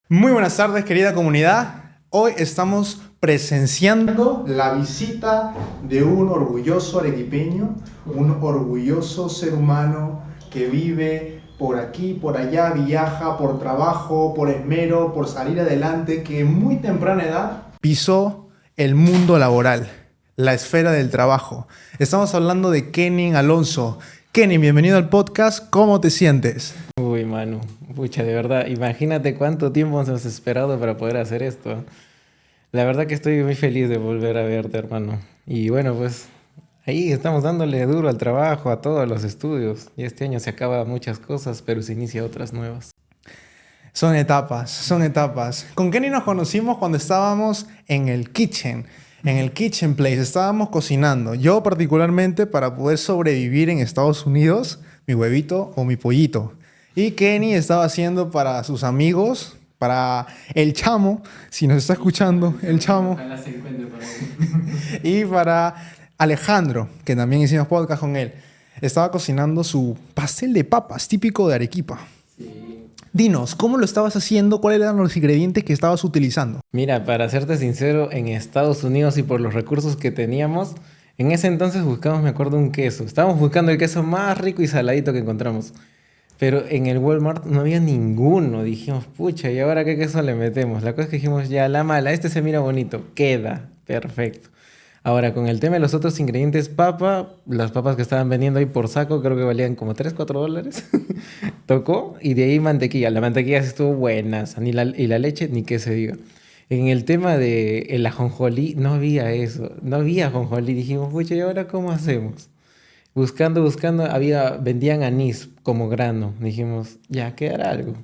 Muy buenas tardes, querida comunidad. Hoy estamos presenciando la visita de un orgulloso arequipeño, un orgulloso ser humano que vive por aquí, por allá, viaja por trabajo, por esmero, por salir adelante, que en muy temprana edad pisó el mundo laboral, la esfera del trabajo. Estamos hablando de Kenin Alonso. Kenin, bienvenido al podcast. ¿Cómo te sientes? Uy, Manu, pucha, de verdad, imagínate cuánto tiempo nos hemos esperado para poder hacer esto. La verdad que estoy muy feliz de volver a verte, hermano. Y bueno, pues ahí estamos dándole duro al trabajo, a todos los estudios. Y este año se acaba muchas cosas, pero se inicia otras nuevas. Son etapas, son etapas. Con Kenny nos conocimos cuando estábamos en el kitchen place, estábamos cocinando. Yo particularmente para poder sobrevivir en Estados Unidos, mi huevito o mi pollito. Y Kenny estaba haciendo para sus amigos, para el chamo, si nos está escuchando, el chamo. Ojalá se encuentre por ahí. Y para Alejandro, que también hicimos podcast con él. Estaba cocinando su pastel de papas, típico de Arequipa. Sí. Dinos, ¿cómo lo estabas haciendo? ¿Cuáles eran los ingredientes que estabas utilizando? Mira, para serte sincero, en Estados Unidos y por los recursos que teníamos, en ese entonces buscamos, me acuerdo, un queso. Estábamos buscando el queso más rico y saladito que encontramos. Pero en el Walmart no había ninguno. Dijimos, pucha, ¿y ahora qué queso le metemos? La cosa es que dijimos, ya, la mala, este se mira bonito, queda, perfecto. Ahora, con el tema de los otros ingredientes, las papas que estaban vendiendo ahí por saco, creo que valían como $3 o $4. Tocó, y de ahí mantequilla. La mantequilla sí estuvo buena, y la leche, ni qué se diga. En el tema de el ajonjolí, no había eso, no había ajonjolí. Dijimos, pucha, ¿y ahora cómo hacemos? Buscando, vendían anís como grano. Dijimos, ya, quedará algo.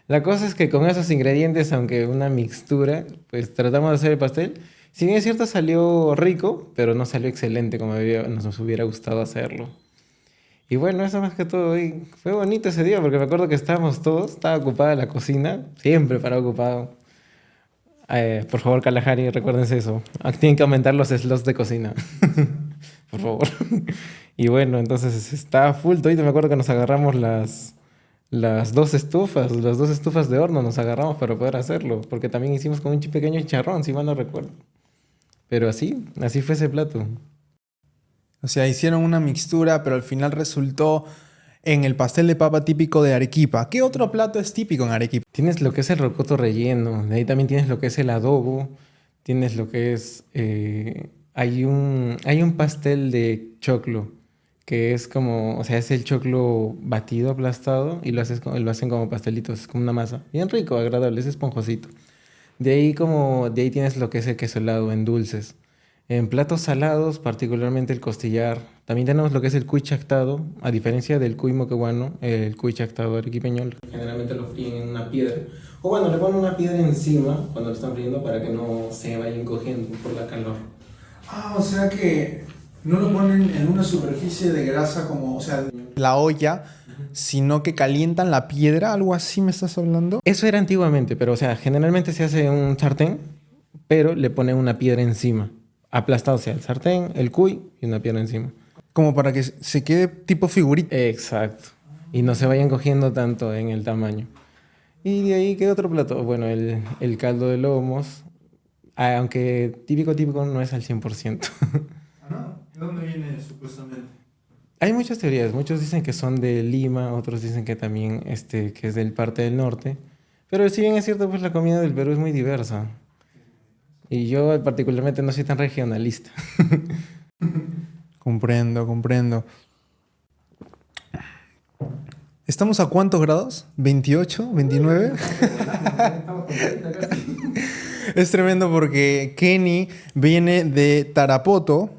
La cosa es que con esos ingredientes, aunque una mixtura, pues tratamos de hacer el pastel. Si bien es cierto, salió rico, pero no salió excelente como nos hubiera gustado hacerlo. Y bueno, eso más que todo. Y fue bonito ese día porque me acuerdo que estábamos todos, estaba ocupada la cocina, siempre para ocupado. Por favor, Kalahari, recuérdense eso. Tienen que aumentar los slots de cocina. Por favor. Y bueno, entonces estaba full todito. Me acuerdo que nos agarramos las dos estufas de horno nos agarramos para poder hacerlo. Porque también hicimos como un pequeño chicharrón, si mal no recuerdo. Pero así fue ese plato. O sea, hicieron una mixtura, pero al final resultó en el pastel de papa típico de Arequipa. ¿Qué otro plato es típico en Arequipa? Tienes lo que es el rocoto relleno. De ahí también tienes lo que es el adobo. Tienes lo que es... hay un pastel de choclo. Que es como, o sea, es el choclo batido, aplastado, y lo hacen como pastelitos, como una masa. Bien rico, agradable, es esponjosito. De ahí tienes lo que es el queso helado en dulces. En platos salados, particularmente el costillar. También tenemos lo que es el cuy chactado, a diferencia del cuy moqueguano, el cuy chactado arequipeño. Generalmente lo fríen en una piedra. O bueno, le ponen una piedra encima cuando lo están friendo para que no se vaya encogiendo por la calor. Ah, o sea que no lo ponen en una superficie de grasa como, o sea, la olla, sino que calientan la piedra, algo así me estás hablando. Eso era antiguamente, pero o sea, generalmente se hace en un sartén, pero le ponen una piedra encima. Aplastado, o sea, el sartén, el cuy y una piedra encima. Como para que se quede tipo figurita. Exacto. Y no se vayan cogiendo tanto en el tamaño. Y de ahí, ¿qué otro plato? Bueno, el caldo de lomos, aunque típico no es al 100%. Ah, no. ¿De dónde viene supuestamente? Hay muchas teorías, muchos dicen que son de Lima, otros dicen que también que es del parte del norte. Pero si bien es cierto, pues la comida del Perú es muy diversa. Y yo particularmente no soy tan regionalista. Comprendo, comprendo. ¿Estamos a cuántos grados? ¿28? ¿29? Es tremendo porque Kenny viene de Tarapoto,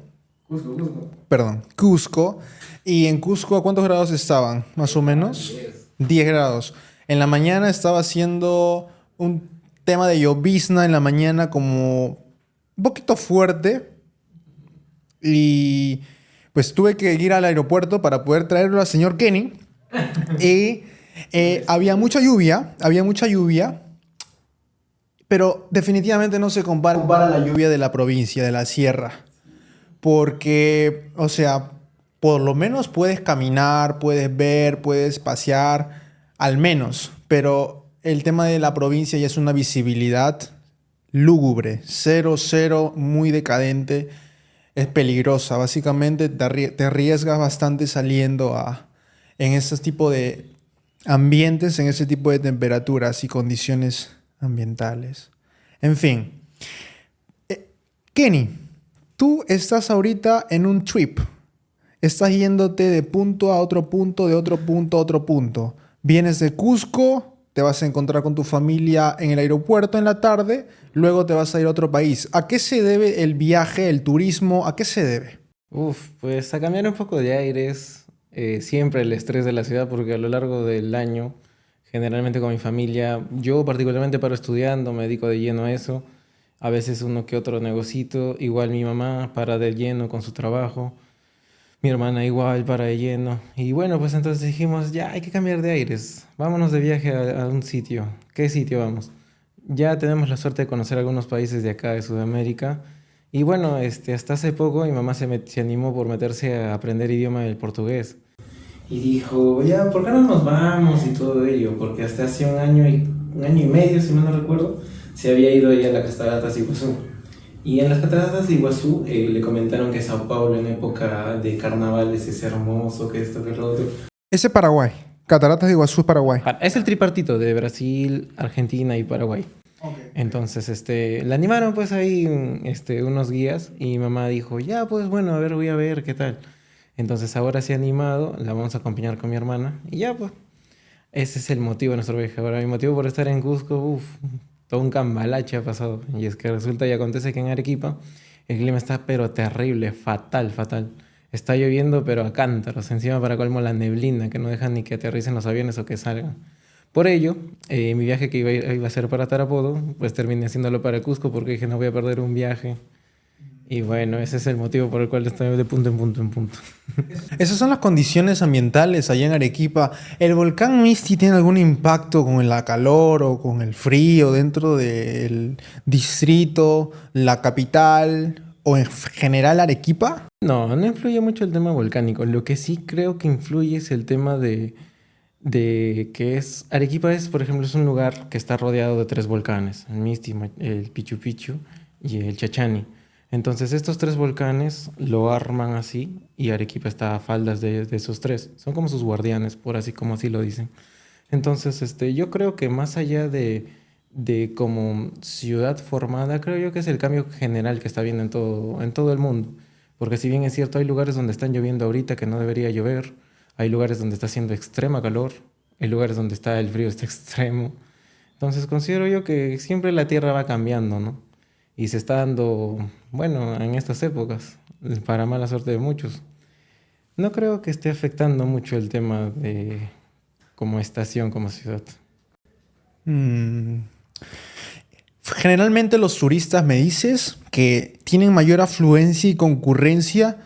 Cusco. perdón, Cusco. ¿Y en Cusco a cuántos grados estaban? Más o menos. 10 grados. En la mañana estaba haciendo un tema de llovizna en la mañana como un poquito fuerte. Y pues tuve que ir al aeropuerto para poder traerlo al señor Kenny. Y había mucha lluvia, pero definitivamente no se compara a la lluvia de la provincia, de la sierra. Porque, o sea, por lo menos puedes caminar, puedes ver, puedes pasear, al menos. Pero el tema de la provincia ya es una visibilidad lúgubre, cero, cero, muy decadente, es peligrosa. Básicamente te arriesgas bastante saliendo en ese tipo de ambientes, en ese tipo de temperaturas y condiciones ambientales. En fin, Kenny, tú estás ahorita en un trip. Estás yéndote de punto a otro punto, de otro punto a otro punto. Vienes de Cusco, te vas a encontrar con tu familia en el aeropuerto en la tarde, luego te vas a ir a otro país. ¿A qué se debe el viaje, el turismo? ¿A qué se debe? Uf, pues a cambiar un poco de aires, siempre el estrés de la ciudad, porque a lo largo del año, generalmente con mi familia, yo particularmente paro estudiando, me dedico de lleno a eso, a veces uno que otro negocito, igual mi mamá para de lleno con su trabajo, mi hermana igual para de lleno, y bueno, pues entonces dijimos, ya hay que cambiar de aires, vámonos de viaje a un sitio. ¿Qué sitio vamos? Ya tenemos la suerte de conocer algunos países de acá de Sudamérica. Y bueno, hasta hace poco mi mamá se animó por meterse a aprender idioma del portugués. Y dijo, ya, ¿por qué no nos vamos y todo ello? Porque hasta hace un año y medio, si mal no recuerdo, se había ido ella a las cataratas de Iguazú. Y en las cataratas de Iguazú le comentaron que Sao Paulo en época de carnavales es hermoso, que esto, que lo otro. Ese Paraguay. Cataratas de Iguazú, Paraguay. Es el tripartito de Brasil, Argentina y Paraguay. Okay. Entonces, le animaron pues ahí unos guías y mi mamá dijo, ya, pues bueno, a ver, voy a ver qué tal. Entonces ahora se ha animado, la vamos a acompañar con mi hermana y ya, pues, ese es el motivo de nuestro viaje. Ahora, mi motivo por estar en Cusco, todo un cambalache ha pasado. Y es que resulta y acontece que en Arequipa el clima está pero terrible, fatal, fatal. Está lloviendo pero a cántaros, encima para colmo la neblina que no deja ni que aterricen los aviones o que salgan. Por ello, mi viaje que iba a ser para Tarapoto, pues terminé haciéndolo para Cusco porque dije no voy a perder un viaje. Y bueno, ese es el motivo por el cual estoy de punto en punto en punto. Esas son las condiciones ambientales allá en Arequipa. ¿El volcán Misti tiene algún impacto con la calor o con el frío dentro del distrito, la capital o en general Arequipa? No, no influye mucho el tema volcánico. Lo que sí creo que influye es el tema de que es... Arequipa es, por ejemplo, es un lugar que está rodeado de tres volcanes, el Misti, el Pichu Pichu y el Chachani. Entonces estos tres volcanes lo arman así y Arequipa está a faldas de esos tres. Son como sus guardianes, por así como así lo dicen. Entonces, yo creo que más allá de como ciudad formada, creo yo que es el cambio general que está viendo en todo el mundo. Porque si bien es cierto, hay lugares donde están lloviendo ahorita que no debería llover, hay lugares donde está haciendo extrema calor, hay lugares donde está el frío está extremo. Entonces considero yo que siempre la Tierra va cambiando, ¿no? Y se está dando, bueno, en estas épocas, para mala suerte de muchos. No creo que esté afectando mucho el tema de como estación, como ciudad. Mm. Generalmente los turistas me dices que tienen mayor afluencia y concurrencia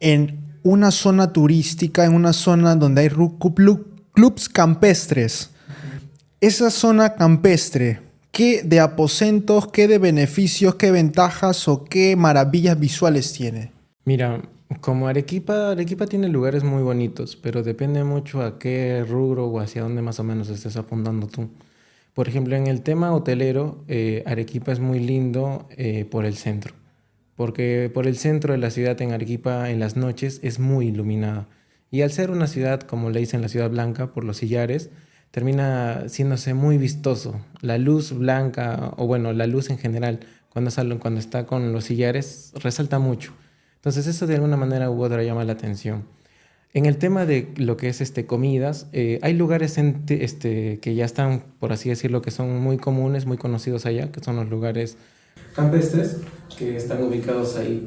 en una zona turística, en una zona donde hay clubs campestres. Esa zona campestre, ¿qué de aposentos, qué de beneficios, qué ventajas o qué maravillas visuales tiene? Mira, como Arequipa tiene lugares muy bonitos, pero depende mucho a qué rubro o hacia dónde más o menos estés apuntando tú. Por ejemplo, en el tema hotelero, Arequipa es muy lindo por el centro, porque por el centro de la ciudad en Arequipa en las noches es muy iluminada. Y al ser una ciudad, como le dicen la ciudad blanca, por los sillares, termina siéndose muy vistoso. La luz blanca, o bueno, la luz en general, cuando está con los sillares, resalta mucho. Entonces eso de alguna manera u otra llama la atención. En el tema de lo que es comidas, hay lugares que ya están, por así decirlo, que son muy comunes, muy conocidos allá, que son los lugares campestres, que están ubicados ahí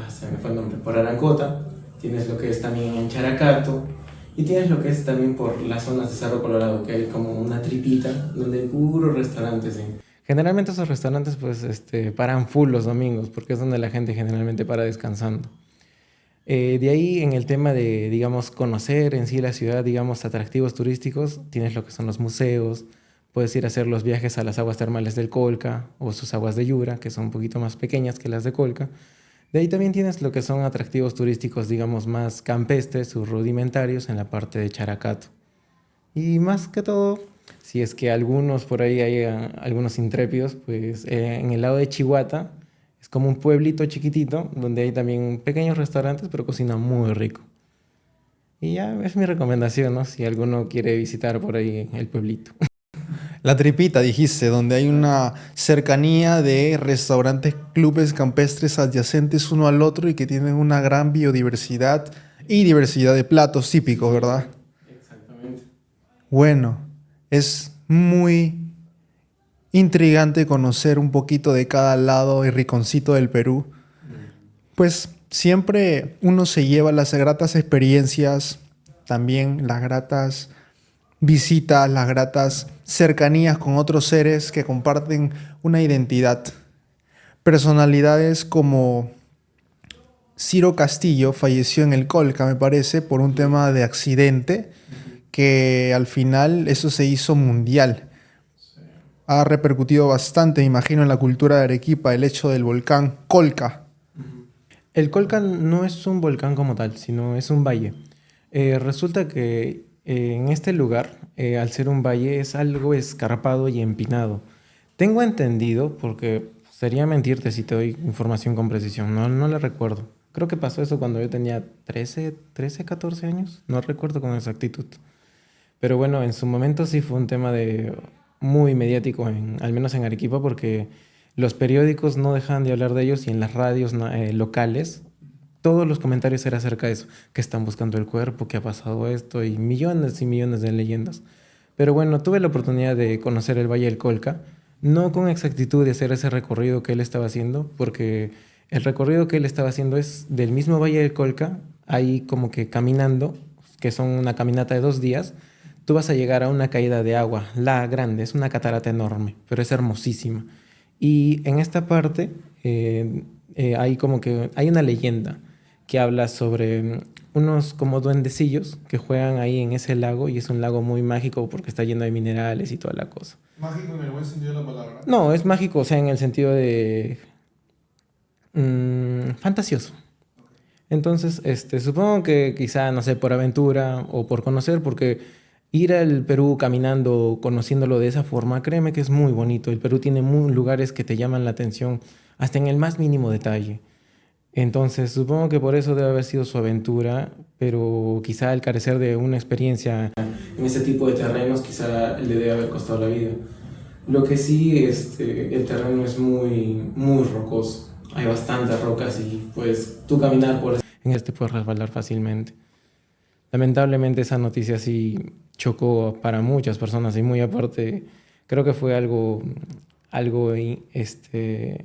se me fue el nombre, por Arancota. Tienes lo que es también en Characato, y tienes lo que es también por las zonas de Cerro Colorado, que hay como una tripita donde hay puros restaurantes. ¿Sí? Generalmente esos restaurantes pues paran full los domingos, porque es donde la gente generalmente para descansando. De ahí en el tema de, digamos, conocer en sí la ciudad, digamos, atractivos turísticos, tienes lo que son los museos, puedes ir a hacer los viajes a las aguas termales del Colca o sus aguas de Yura, que son un poquito más pequeñas que las de Colca. De ahí también tienes lo que son atractivos turísticos, digamos, más campestres, sus rudimentarios en la parte de Characato. Y más que todo, Si es que algunos por ahí hay algunos intrépidos, pues en el lado de Chihuahua es como un pueblito chiquitito donde hay también pequeños restaurantes, pero cocina muy rico. Y ya es mi recomendación, ¿no? Si alguno quiere visitar por ahí el pueblito. La Tripita, dijiste, donde hay una cercanía de restaurantes, clubes campestres adyacentes uno al otro y que tienen una gran biodiversidad y diversidad de platos típicos, ¿verdad? Exactamente. Bueno, es muy intrigante conocer un poquito de cada lado y rinconcito del Perú, pues siempre uno se lleva las gratas experiencias, también las gratas visitas, las gratas cercanías con otros seres que comparten una identidad. Personalidades como Ciro Castillo falleció en el Colca, me parece, por un tema de accidente, que al final eso se hizo mundial. Ha repercutido bastante, me imagino, en la cultura de Arequipa, el hecho del volcán Colca. El Colca no es un volcán como tal, sino es un valle. Resulta que en este lugar, al ser un valle, es algo escarpado y empinado. Tengo entendido, porque sería mentirte si te doy información con precisión, no la recuerdo. Creo que pasó eso cuando yo tenía 13, 14 años, no recuerdo con exactitud. Pero bueno, en su momento sí fue un tema de muy mediático, al menos en Arequipa, porque los periódicos no dejaban de hablar de ellos y en las radios locales todos los comentarios eran acerca de eso, que están buscando el cuerpo, que ha pasado esto y millones de leyendas. Pero bueno, tuve la oportunidad de conocer el Valle del Colca, no con exactitud de hacer ese recorrido que él estaba haciendo, porque el recorrido que él estaba haciendo es del mismo Valle del Colca, ahí como que caminando, que son una caminata de 2 días, tú vas a llegar a una caída de agua, la grande, es una catarata enorme, pero es hermosísima. Y en esta parte hay como que hay una leyenda que habla sobre unos como duendecillos que juegan ahí en ese lago y es un lago muy mágico porque está lleno de minerales y toda la cosa. Mágico en el buen sentido de la palabra. No, es mágico, o sea, en el sentido de fantasioso. Entonces, supongo que quizá, no sé, por aventura o por conocer, porque ir al Perú caminando, conociéndolo de esa forma, créeme que es muy bonito. El Perú tiene lugares que te llaman la atención, hasta en el más mínimo detalle. Entonces, supongo que por eso debe haber sido su aventura, pero quizá al carecer de una experiencia en ese tipo de terrenos, quizá le debe haber costado la vida. Lo que sí, el terreno es muy rocoso. Hay bastantes rocas y pues tú caminar por en este puedes resbalar fácilmente. Lamentablemente esa noticia sí chocó para muchas personas y muy aparte creo que fue algo, algo que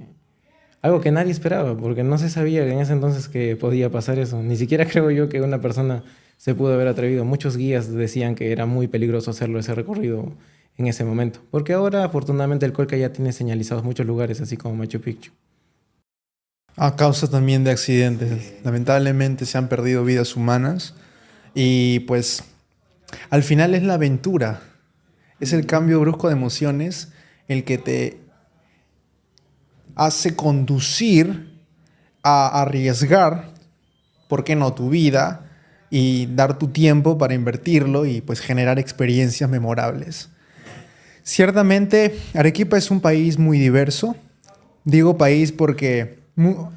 nadie esperaba porque no se sabía en ese entonces que podía pasar eso. Ni siquiera creo yo que una persona se pudo haber atrevido. Muchos guías decían que era muy peligroso hacerlo ese recorrido en ese momento. Porque ahora afortunadamente el Colca ya tiene señalizados muchos lugares así como Machu Picchu. A causa también de accidentes. Lamentablemente se han perdido vidas humanas y pues al final es la aventura, es el cambio brusco de emociones el que te hace conducir a arriesgar, ¿por qué no?, tu vida y dar tu tiempo para invertirlo y pues generar experiencias memorables. Ciertamente, Arequipa es un país muy diverso. Digo país porque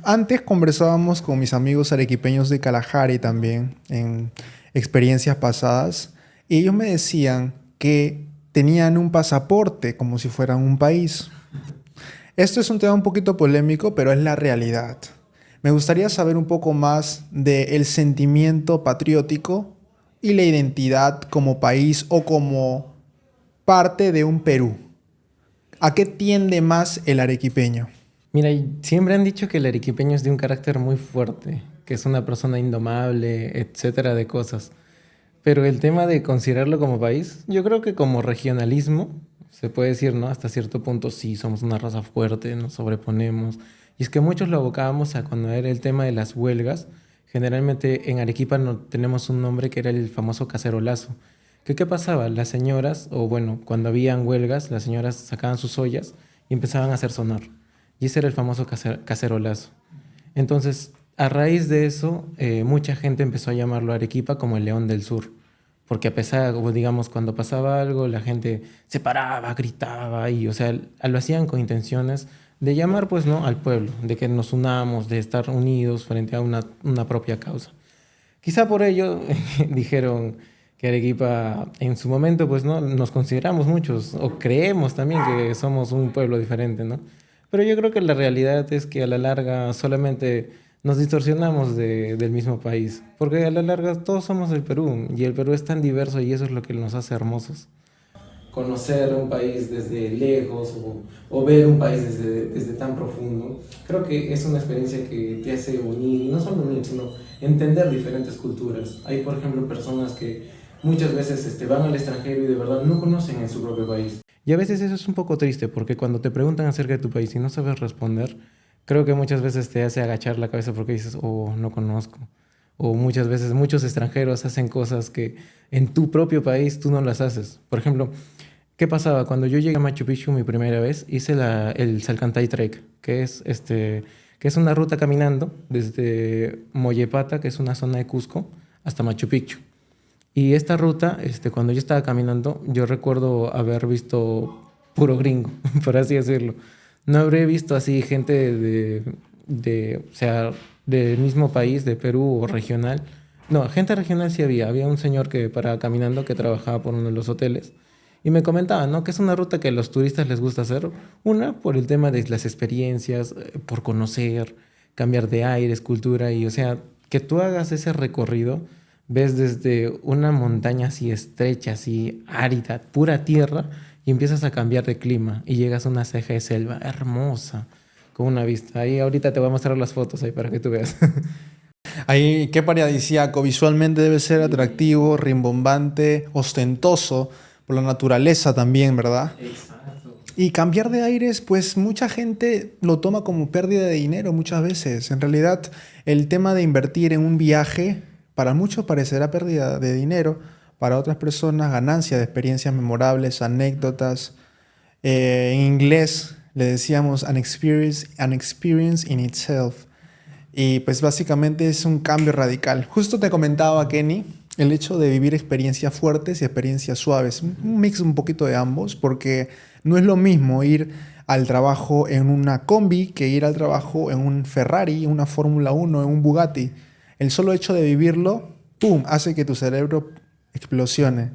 antes conversábamos con mis amigos arequipeños de Kalahari también en experiencias pasadas y ellos me decían que tenían un pasaporte como si fueran un país. Esto es un tema un poquito polémico, pero es la realidad. Me gustaría saber un poco más del sentimiento patriótico y la identidad como país o como parte de un Perú. ¿A qué tiende más el arequipeño? Mira, y siempre han dicho que el arequipeño es de un carácter muy fuerte, que es una persona indomable, etcétera, de cosas. Pero el tema de considerarlo como país, yo creo que como regionalismo, se puede decir, ¿no? Hasta cierto punto sí, somos una raza fuerte, nos sobreponemos. Y es que muchos lo abocábamos a cuando era el tema de las huelgas. Generalmente en Arequipa no, tenemos un nombre que era el famoso cacerolazo. ¿Qué pasaba? Las señoras, o bueno, cuando habían huelgas, las señoras sacaban sus ollas y empezaban a hacer sonar. Y ese era el famoso cacerolazo. Entonces, a raíz de eso, mucha gente empezó a llamarlo Arequipa como el León del Sur, porque a pesar, o digamos, cuando pasaba algo, la gente se paraba, gritaba y, o sea, lo hacían con intenciones de llamar, pues, ¿no? Al pueblo, de que nos unamos, de estar unidos frente a una propia causa. Quizá por ello dijeron que Arequipa en su momento, pues, ¿no? Nos consideramos muchos, o creemos también que somos un pueblo diferente, ¿no? Pero yo creo que la realidad es que a la larga solamente nos distorsionamos del mismo país, porque a la larga todos somos del Perú y el Perú es tan diverso y eso es lo que nos hace hermosos. Conocer un país desde lejos o ver un país desde tan profundo, creo que es una experiencia que te hace unir, y no solo unir, sino entender diferentes culturas. Hay, por ejemplo, personas que muchas veces van al extranjero y de verdad no conocen en su propio país. Y a veces eso es un poco triste porque cuando te preguntan acerca de tu país y no sabes responder, creo que muchas veces te hace agachar la cabeza porque dices, oh, no conozco. O muchas veces muchos extranjeros hacen cosas que en tu propio país tú no las haces. Por ejemplo, ¿qué pasaba? Cuando yo llegué a Machu Picchu mi primera vez, hice el Salcantay Trek, que es una ruta caminando desde Mollepata, que es una zona de Cusco, hasta Machu Picchu. Y esta ruta, cuando yo estaba caminando, yo recuerdo haber visto puro gringo, por así decirlo. No habré visto así gente o sea, del mismo país, de Perú o regional. No, gente regional sí había. Había un señor que paraba caminando que trabajaba por uno de los hoteles. Y me comentaba, ¿no? Que es una ruta que a los turistas les gusta hacer. Una, por el tema de las experiencias, por conocer, cambiar de aires, cultura. Y, o sea, que tú hagas ese recorrido, ves desde una montaña así estrecha, así árida, pura tierra, y empiezas a cambiar de clima. Y llegas a una ceja de selva hermosa, con una vista. Ahí ahorita te voy a mostrar las fotos ahí para que tú veas. Ahí, qué paradisíaco, visualmente debe ser atractivo, rimbombante, ostentoso, por la naturaleza también, ¿verdad? Exacto. Y cambiar de aires, pues mucha gente lo toma como pérdida de dinero muchas veces. En realidad, el tema de invertir en un viaje, para muchos parecerá pérdida de dinero, para otras personas ganancia de experiencias memorables, anécdotas. En inglés le decíamos an experience in itself. Y pues básicamente es un cambio radical. Justo te comentaba, Kenny, el hecho de vivir experiencias fuertes y experiencias suaves. Un mix un poquito de ambos, porque no es lo mismo ir al trabajo en una combi que ir al trabajo en un Ferrari, en una Fórmula Uno, en un Bugatti. El solo hecho de vivirlo, ¡pum!, hace que tu cerebro explosione.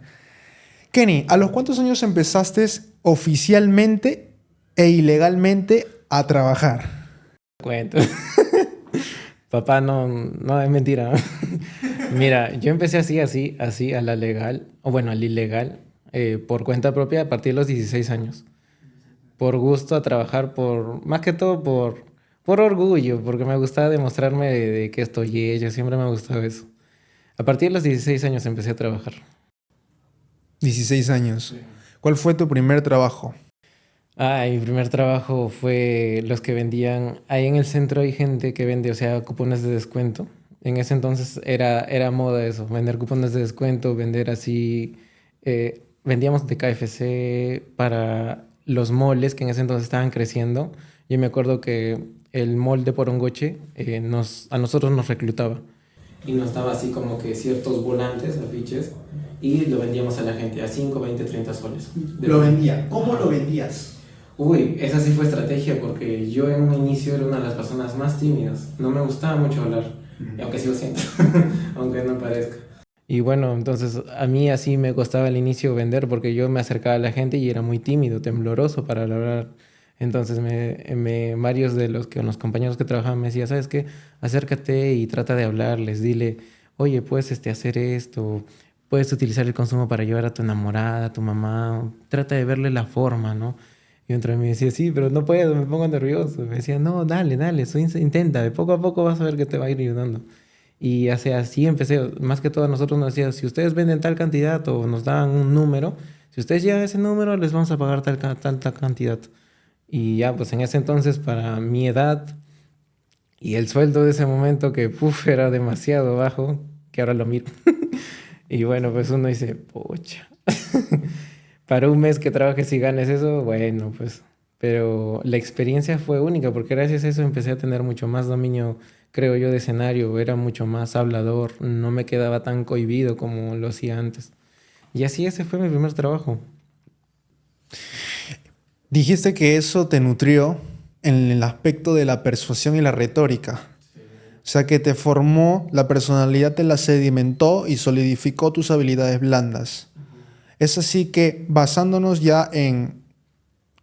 Kenny, ¿a los cuántos años empezaste oficialmente e ilegalmente a trabajar? Cuento. Papá, no, no, es mentira. Mira, yo empecé así, a la legal, o bueno, al ilegal, por cuenta propia a partir de los 16 años. Por gusto a trabajar, más que todo por orgullo, porque me gustaba demostrarme de que estoy hecho, siempre me ha gustado eso. A partir de los 16 años empecé a trabajar. 16 años. ¿Cuál fue tu primer trabajo? Mi primer trabajo fue los que vendían, ahí en el centro hay gente que vende, o sea, cupones de descuento. En ese entonces era moda eso, vender cupones de descuento, vender así, vendíamos de KFC para los moles que en ese entonces estaban creciendo. Yo me acuerdo que el mall de Porongoche a nosotros nos reclutaba. Y nos daba así como que ciertos volantes, afiches, y lo vendíamos a la gente a 5, 20, 30 soles. Lo vendía. ¿Cómo lo vendías? Uy, esa sí fue estrategia porque yo en un inicio era una de las personas más tímidas. No me gustaba mucho hablar, aunque sí lo siento, aunque no parezca. Y bueno, entonces a mí así me costaba al inicio vender porque yo me acercaba a la gente y era muy tímido, tembloroso para hablar. Entonces varios de los compañeros que trabajaban me decían, ¿sabes qué? Acércate y trata de hablarles, dile, oye, puedes hacer esto, puedes utilizar el consumo para ayudar a tu enamorada, a tu mamá, trata de verle la forma, ¿no? Y otra vez me decía, sí, pero no puedo, me pongo nervioso. Me decía, no, dale, dale, intenta, de poco a poco vas a ver que te va a ir ayudando. Y así empecé, más que todo a nosotros nos decía, si ustedes venden tal cantidad o nos dan un número, si ustedes llegan a ese número, les vamos a pagar tal cantidad. Y ya, pues en ese entonces, para mi edad y el sueldo de ese momento, que era demasiado bajo, que ahora lo miro. Y bueno, pues uno dice, pocha. Para un mes que trabajes y ganes eso, bueno, pues. Pero la experiencia fue única porque gracias a eso empecé a tener mucho más dominio, creo yo, de escenario. Era mucho más hablador, no me quedaba tan cohibido como lo hacía antes. Y así ese fue mi primer trabajo. Dijiste que eso te nutrió en el aspecto de la persuasión y la retórica. O sea, que te formó, la personalidad te la sedimentó y solidificó tus habilidades blandas. Es así que, basándonos ya en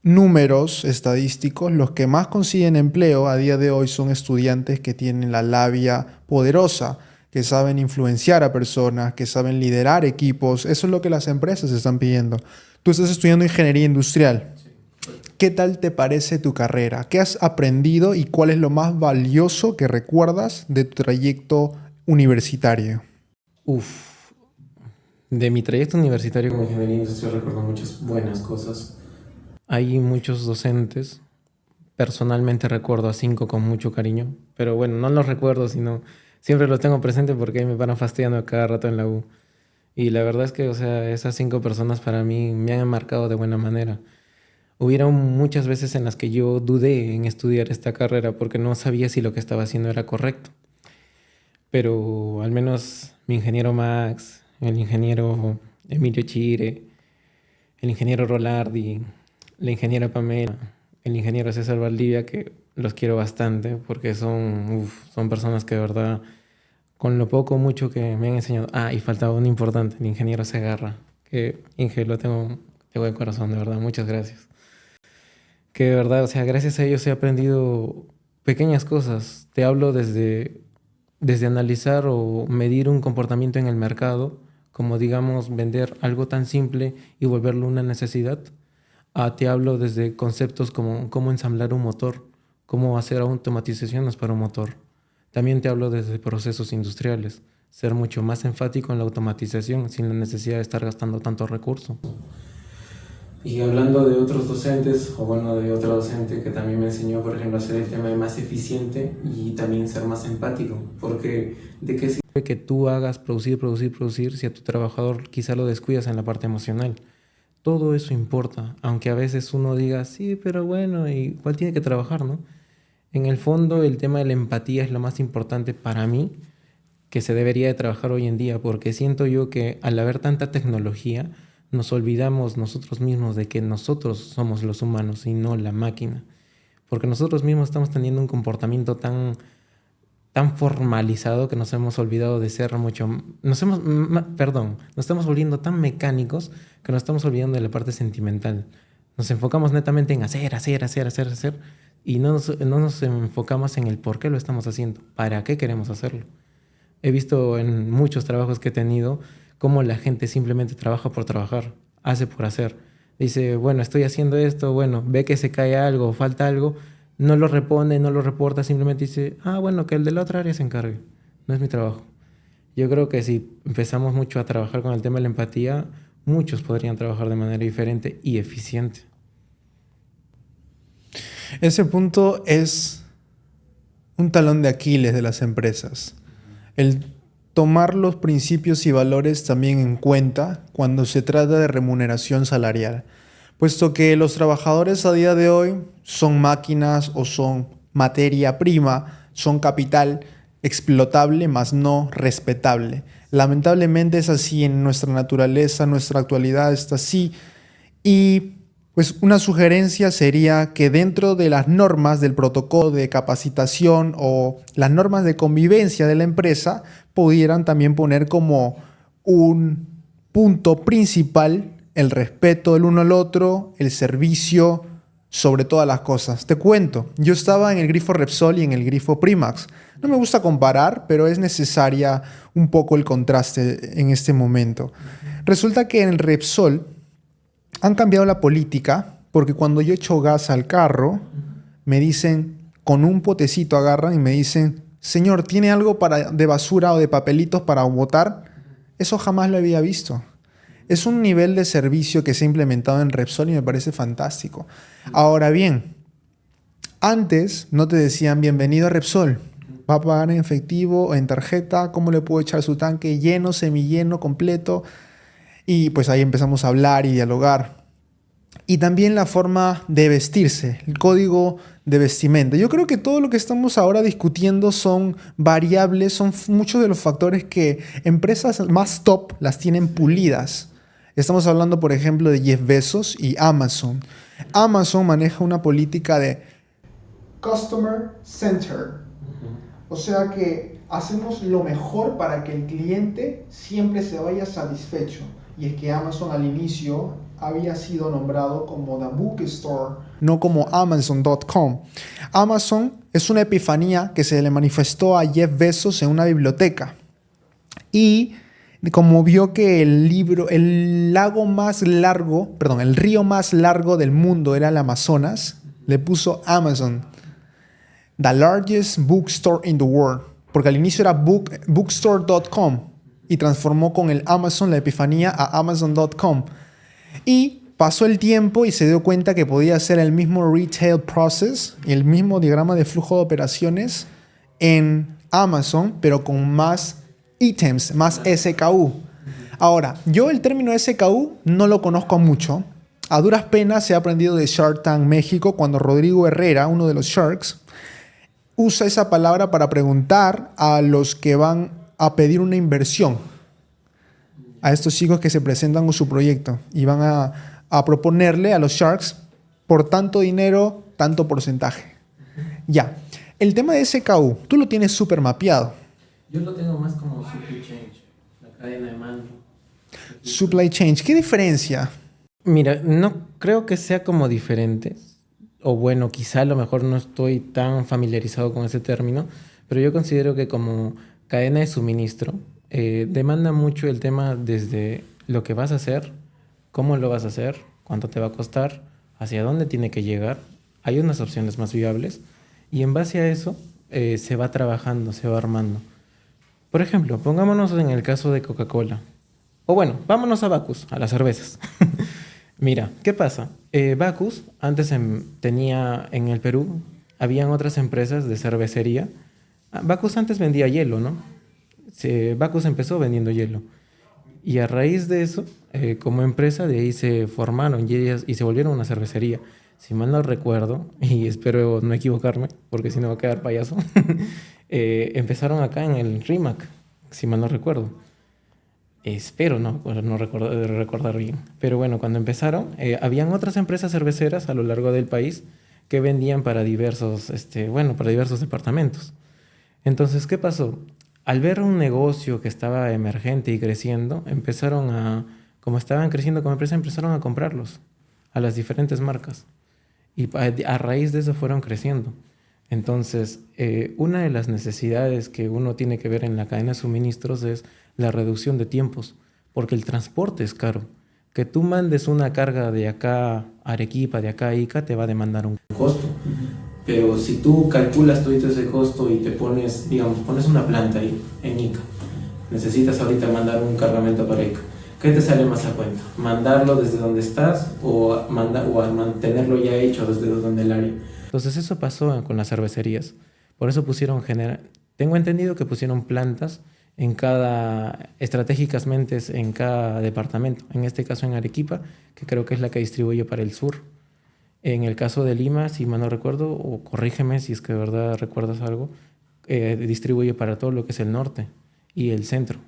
números estadísticos, los que más consiguen empleo a día de hoy son estudiantes que tienen la labia poderosa, que saben influenciar a personas, que saben liderar equipos. Eso es lo que las empresas están pidiendo. Tú estás estudiando ingeniería industrial. ¿Qué tal te parece tu carrera? ¿Qué has aprendido y cuál es lo más valioso que recuerdas de tu trayecto universitario? Uf, de mi trayecto universitario como ingeniería industrial recuerdo muchas buenas cosas. Hay muchos docentes. Personalmente recuerdo a 5 con mucho cariño, pero bueno, no los recuerdo, sino siempre los tengo presente porque ahí me van fastidiando a cada rato en la U. Y la verdad es que, o sea, esas 5 personas para mí me han marcado de buena manera. Hubieron muchas veces en las que yo dudé en estudiar esta carrera porque no sabía si lo que estaba haciendo era correcto. Pero al menos mi ingeniero Max, el ingeniero Emilio Chire, el ingeniero Rolardi, la ingeniera Pamela, el ingeniero César Valdivia, que los quiero bastante porque son personas que de verdad, con lo poco o mucho que me han enseñado. Ah, y faltaba un importante, el ingeniero Segarra, que Inge, lo tengo de corazón, de verdad, muchas gracias. Que de verdad, o sea, gracias a ellos he aprendido pequeñas cosas. Te hablo desde analizar o medir un comportamiento en el mercado, como digamos vender algo tan simple y volverlo una necesidad. Te hablo desde conceptos como cómo ensamblar un motor, cómo hacer automatizaciones para un motor. También te hablo desde procesos industriales, ser mucho más enfático en la automatización sin la necesidad de estar gastando tanto recurso. Y hablando de otros docentes, o bueno, de otro docente que también me enseñó, por ejemplo, a hacer el tema de más eficiente y también ser más empático, porque ¿de qué sirve que tú hagas producir si a tu trabajador quizá lo descuidas en la parte emocional? Todo eso importa, aunque a veces uno diga, sí, pero bueno, igual tiene que trabajar, ¿no? En el fondo, el tema de la empatía es lo más importante para mí que se debería de trabajar hoy en día, porque siento yo que al haber tanta tecnología, nos olvidamos nosotros mismos de que nosotros somos los humanos y no la máquina. Porque nosotros mismos estamos teniendo un comportamiento tan formalizado que nos hemos olvidado de ser mucho... Nos estamos volviendo tan mecánicos que nos estamos olvidando de la parte sentimental. Nos enfocamos netamente en hacer y no nos enfocamos en el por qué lo estamos haciendo, para qué queremos hacerlo. He visto en muchos trabajos que he tenido cómo la gente simplemente trabaja por trabajar, hace por hacer. Dice, bueno, estoy haciendo esto, bueno, ve que se cae algo, falta algo, no lo repone, no lo reporta, simplemente dice, bueno, que el de la otra área se encargue, no es mi trabajo. Yo creo que si empezamos mucho a trabajar con el tema de la empatía, muchos podrían trabajar de manera diferente y eficiente. Ese punto es un talón de Aquiles de las empresas. El tomar los principios y valores también en cuenta cuando se trata de remuneración salarial, puesto que los trabajadores a día de hoy son máquinas o son materia prima, son capital explotable, mas no respetable. Lamentablemente es así en nuestra naturaleza, nuestra actualidad está así. Y pues una sugerencia sería que dentro de las normas del protocolo de capacitación o las normas de convivencia de la empresa pudieran también poner como un punto principal el respeto del uno al otro, el servicio sobre todas las cosas. Te cuento, yo estaba en el grifo Repsol y en el grifo Primax. No me gusta comparar, pero es necesaria un poco el contraste en este momento. Resulta que en el Repsol han cambiado la política porque cuando yo echo gas al carro, me dicen, con un potecito agarran y me dicen, señor, ¿tiene algo de basura o de papelitos para botar? Eso jamás lo había visto. Es un nivel de servicio que se ha implementado en Repsol y me parece fantástico. Ahora bien, antes no te decían, bienvenido a Repsol, va a pagar en efectivo o en tarjeta, ¿cómo le puedo echar su tanque lleno, semilleno, completo? Y pues ahí empezamos a hablar y dialogar. Y también la forma de vestirse, el código de vestimenta. Yo creo que todo lo que estamos ahora discutiendo son variables, son muchos de los factores que empresas más top las tienen pulidas. Estamos hablando, por ejemplo, de Jeff Bezos y Amazon. Amazon maneja una política de Customer Center. O sea que hacemos lo mejor para que el cliente siempre se vaya satisfecho. Y es que Amazon al inicio había sido nombrado como The Bookstore, no como Amazon.com. Amazon es una epifanía que se le manifestó a Jeff Bezos en una biblioteca. Y como vio que el río más largo del mundo era el Amazonas, le puso Amazon, the largest bookstore in the world, porque al inicio era bookstore.com y transformó con el Amazon la epifanía a Amazon.com. Y pasó el tiempo y se dio cuenta que podía hacer el mismo retail process y el mismo diagrama de flujo de operaciones en Amazon, pero con más ítems, más SKU. Ahora, yo el término SKU no lo conozco mucho. A duras penas he aprendido de Shark Tank México cuando Rodrigo Herrera, uno de los Sharks, usa esa palabra para preguntar a los que van a pedir una inversión, a estos chicos que se presentan con su proyecto y van a proponerle a los Sharks por tanto dinero, tanto porcentaje. Ya, el tema de SKU, tú lo tienes súper mapeado. Yo lo tengo más como supply chain, la cadena de mando. Supply chain, ¿qué diferencia? Mira, no creo que sea como diferente, o bueno, quizá a lo mejor no estoy tan familiarizado con ese término, pero yo considero que como cadena de suministro demanda mucho el tema desde lo que vas a hacer, cómo lo vas a hacer, cuánto te va a costar, hacia dónde tiene que llegar. Hay unas opciones más viables y en base a eso se va trabajando, se va armando. Por ejemplo, pongámonos en el caso de Coca-Cola. O bueno, vámonos a Bacus, a las cervezas. Mira, ¿qué pasa? Bacus antes tenía en el Perú, habían otras empresas de cervecería. Bacus antes vendía hielo, ¿no? Bacus empezó vendiendo hielo. Y a raíz de eso, como empresa, de ahí se formaron y se volvieron una cervecería. Si mal no recuerdo, y espero no equivocarme, porque si no va a quedar payaso, empezaron acá en el RIMAC, si mal no recuerdo. Espero no recordar bien. Pero bueno, cuando empezaron, habían otras empresas cerveceras a lo largo del país que vendían para diversos departamentos. Entonces, ¿qué pasó? Al ver un negocio que estaba emergente y creciendo, como estaban creciendo como empresa, empezaron a comprarlos a las diferentes marcas. Y a raíz de eso fueron creciendo. Entonces, una de las necesidades que uno tiene que ver en la cadena de suministros es la reducción de tiempos, porque el transporte es caro. Que tú mandes una carga de acá a Arequipa, de acá a Ica, te va a demandar un costo. Pero si tú calculas todo ese costo y te pones una planta ahí en Ica, necesitas ahorita mandar un cargamento para Ica, ¿qué te sale más a cuenta? ¿Mandarlo desde donde estás o mantenerlo ya hecho desde donde el área? Entonces eso pasó con las cervecerías. Por eso tengo entendido que pusieron plantas estratégicamente en cada departamento. En este caso en Arequipa, que creo que es la que distribuye para el sur. En el caso de Lima, si mal no recuerdo, o corrígeme si es que de verdad recuerdas algo, distribuye para todo lo que es el norte y el centro.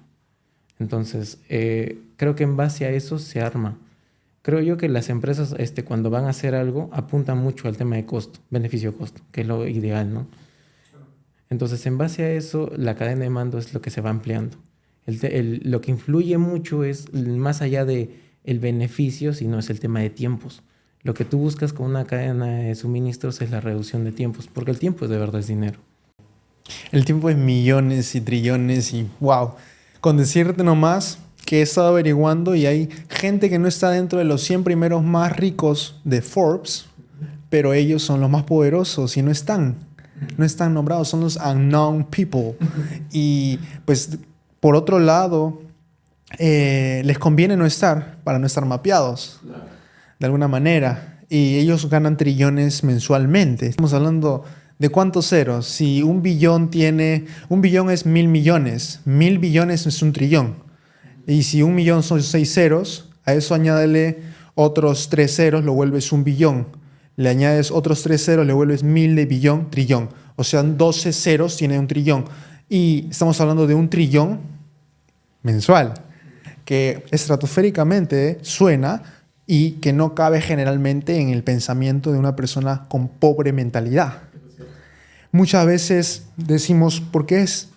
Entonces, creo que en base a eso se arma. Creo yo que las empresas cuando van a hacer algo apuntan mucho al tema de costo, beneficio-costo, que es lo ideal, ¿no? Entonces, en base a eso, la cadena de mando es lo que se va ampliando. Lo que influye mucho es, más allá del beneficio, sino es el tema de tiempos. Lo que tú buscas con una cadena de suministros es la reducción de tiempos, porque el tiempo de verdad es dinero. El tiempo es millones y trillones y wow. Con decirte nomás que he estado averiguando y hay gente que no está dentro de los 100 primeros más ricos de Forbes, pero ellos son los más poderosos y no están nombrados, son los unknown people. Y pues por otro lado, les conviene no estar para no estar mapeados de alguna manera, y ellos ganan trillones mensualmente. Estamos hablando de cuántos ceros. Si un billón es 1.000 millones, 1.000 billones es un trillón, y si 1 millón son 6 ceros, a eso añádele otros 3 ceros, lo vuelves 1 billón, le añades otros 3 ceros, le vuelves 1.000 de billón, trillón, o sea 12 ceros tiene un trillón, y estamos hablando de 1 trillón mensual, que estratosféricamente suena y que no cabe generalmente en el pensamiento de una persona con pobre mentalidad. Muchas veces decimos, ¿por qué es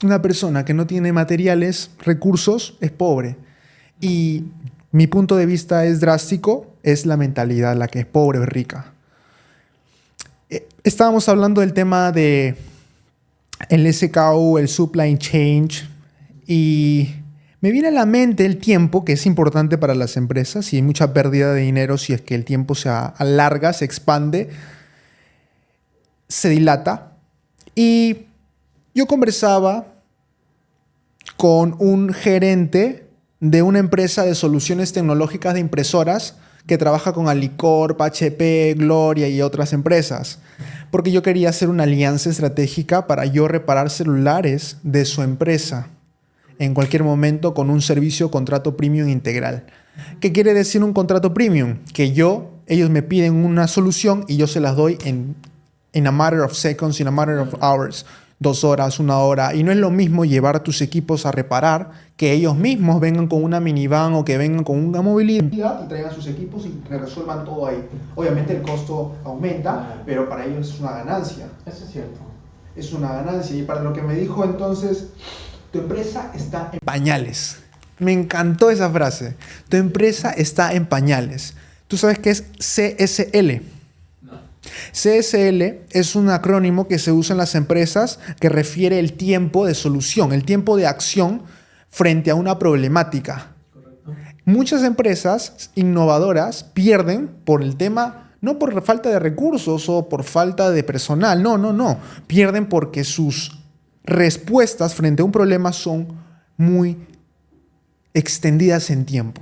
una persona que no tiene materiales, recursos, es pobre? Y mi punto de vista es drástico, es la mentalidad la que es pobre o rica. Estábamos hablando del tema de el SKU, el supply chain, y me viene a la mente el tiempo, que es importante para las empresas, y hay mucha pérdida de dinero si es que el tiempo se alarga, se expande, se dilata. Y yo conversaba con un gerente de una empresa de soluciones tecnológicas de impresoras que trabaja con Alicorp, HP, Gloria y otras empresas, porque yo quería hacer una alianza estratégica para yo reparar celulares de su empresa en cualquier momento con un servicio contrato premium integral. ¿Qué quiere decir un contrato premium? Que ellos me piden una solución y yo se las doy en a matter of seconds, in a matter of hours. 2 horas, 1 hora. Y no es lo mismo llevar tus equipos a reparar que ellos mismos vengan con una minivan o que vengan con una movilidad y traigan sus equipos y resuelvan todo ahí. Obviamente el costo aumenta, pero para ellos es una ganancia. Eso es cierto. Es una ganancia. Y para lo que me dijo entonces, tu empresa está en pañales. Me encantó esa frase. Tu empresa está en pañales. ¿Tú sabes qué es CSL? CSL es un acrónimo que se usa en las empresas que refiere el tiempo de solución, el tiempo de acción frente a una problemática. Correcto. Muchas empresas innovadoras pierden por el tema, no por falta de recursos o por falta de personal, no. Pierden porque sus respuestas frente a un problema son muy extendidas en tiempo.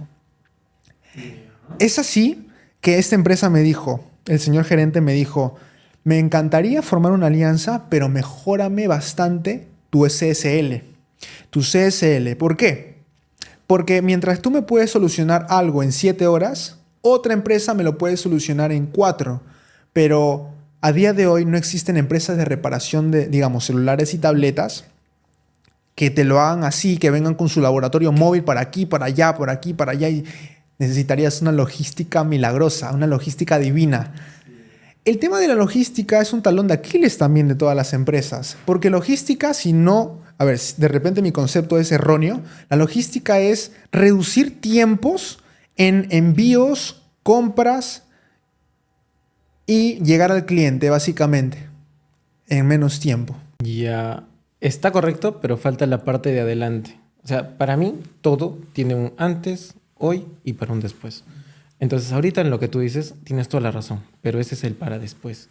Es así que esta empresa me dijo, el señor gerente me dijo, me encantaría formar una alianza, pero mejórame bastante tu CSL. Tu CSL. ¿Por qué? Porque mientras tú me puedes solucionar algo en 7 horas, otra empresa me lo puede solucionar en 4. Pero a día de hoy no existen empresas de reparación de, digamos, celulares y tabletas que te lo hagan así, que vengan con su laboratorio móvil para aquí, para allá, por aquí, para allá. Y necesitarías una logística milagrosa, una logística divina. El tema de la logística es un talón de Aquiles también de todas las empresas, porque logística, si no, a ver, de repente mi concepto es erróneo, la logística es reducir tiempos en envíos, compras y llegar al cliente, básicamente, en menos tiempo. Ya está correcto, pero falta la parte de adelante. O sea, para mí todo tiene un antes, hoy y para un después. Entonces, ahorita en lo que tú dices, tienes toda la razón, pero ese es el para después,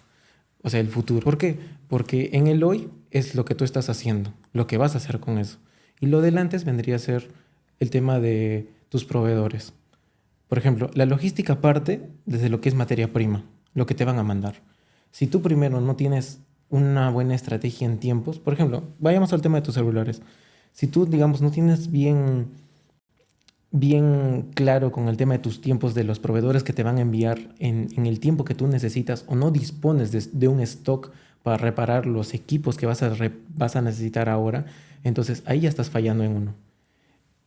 o sea, el futuro. ¿Por qué? Porque en el hoy es lo que tú estás haciendo, lo que vas a hacer con eso. Y lo del antes vendría a ser el tema de tus proveedores. Por ejemplo, la logística parte desde lo que es materia prima, lo que te van a mandar. Si tú primero no tienes una buena estrategia en tiempos, por ejemplo, vayamos al tema de tus celulares. Si tú, digamos, no tienes bien claro con el tema de tus tiempos de los proveedores que te van a enviar en el tiempo que tú necesitas o no dispones de un stock para reparar los equipos que vas a necesitar ahora, entonces ahí ya estás fallando en uno.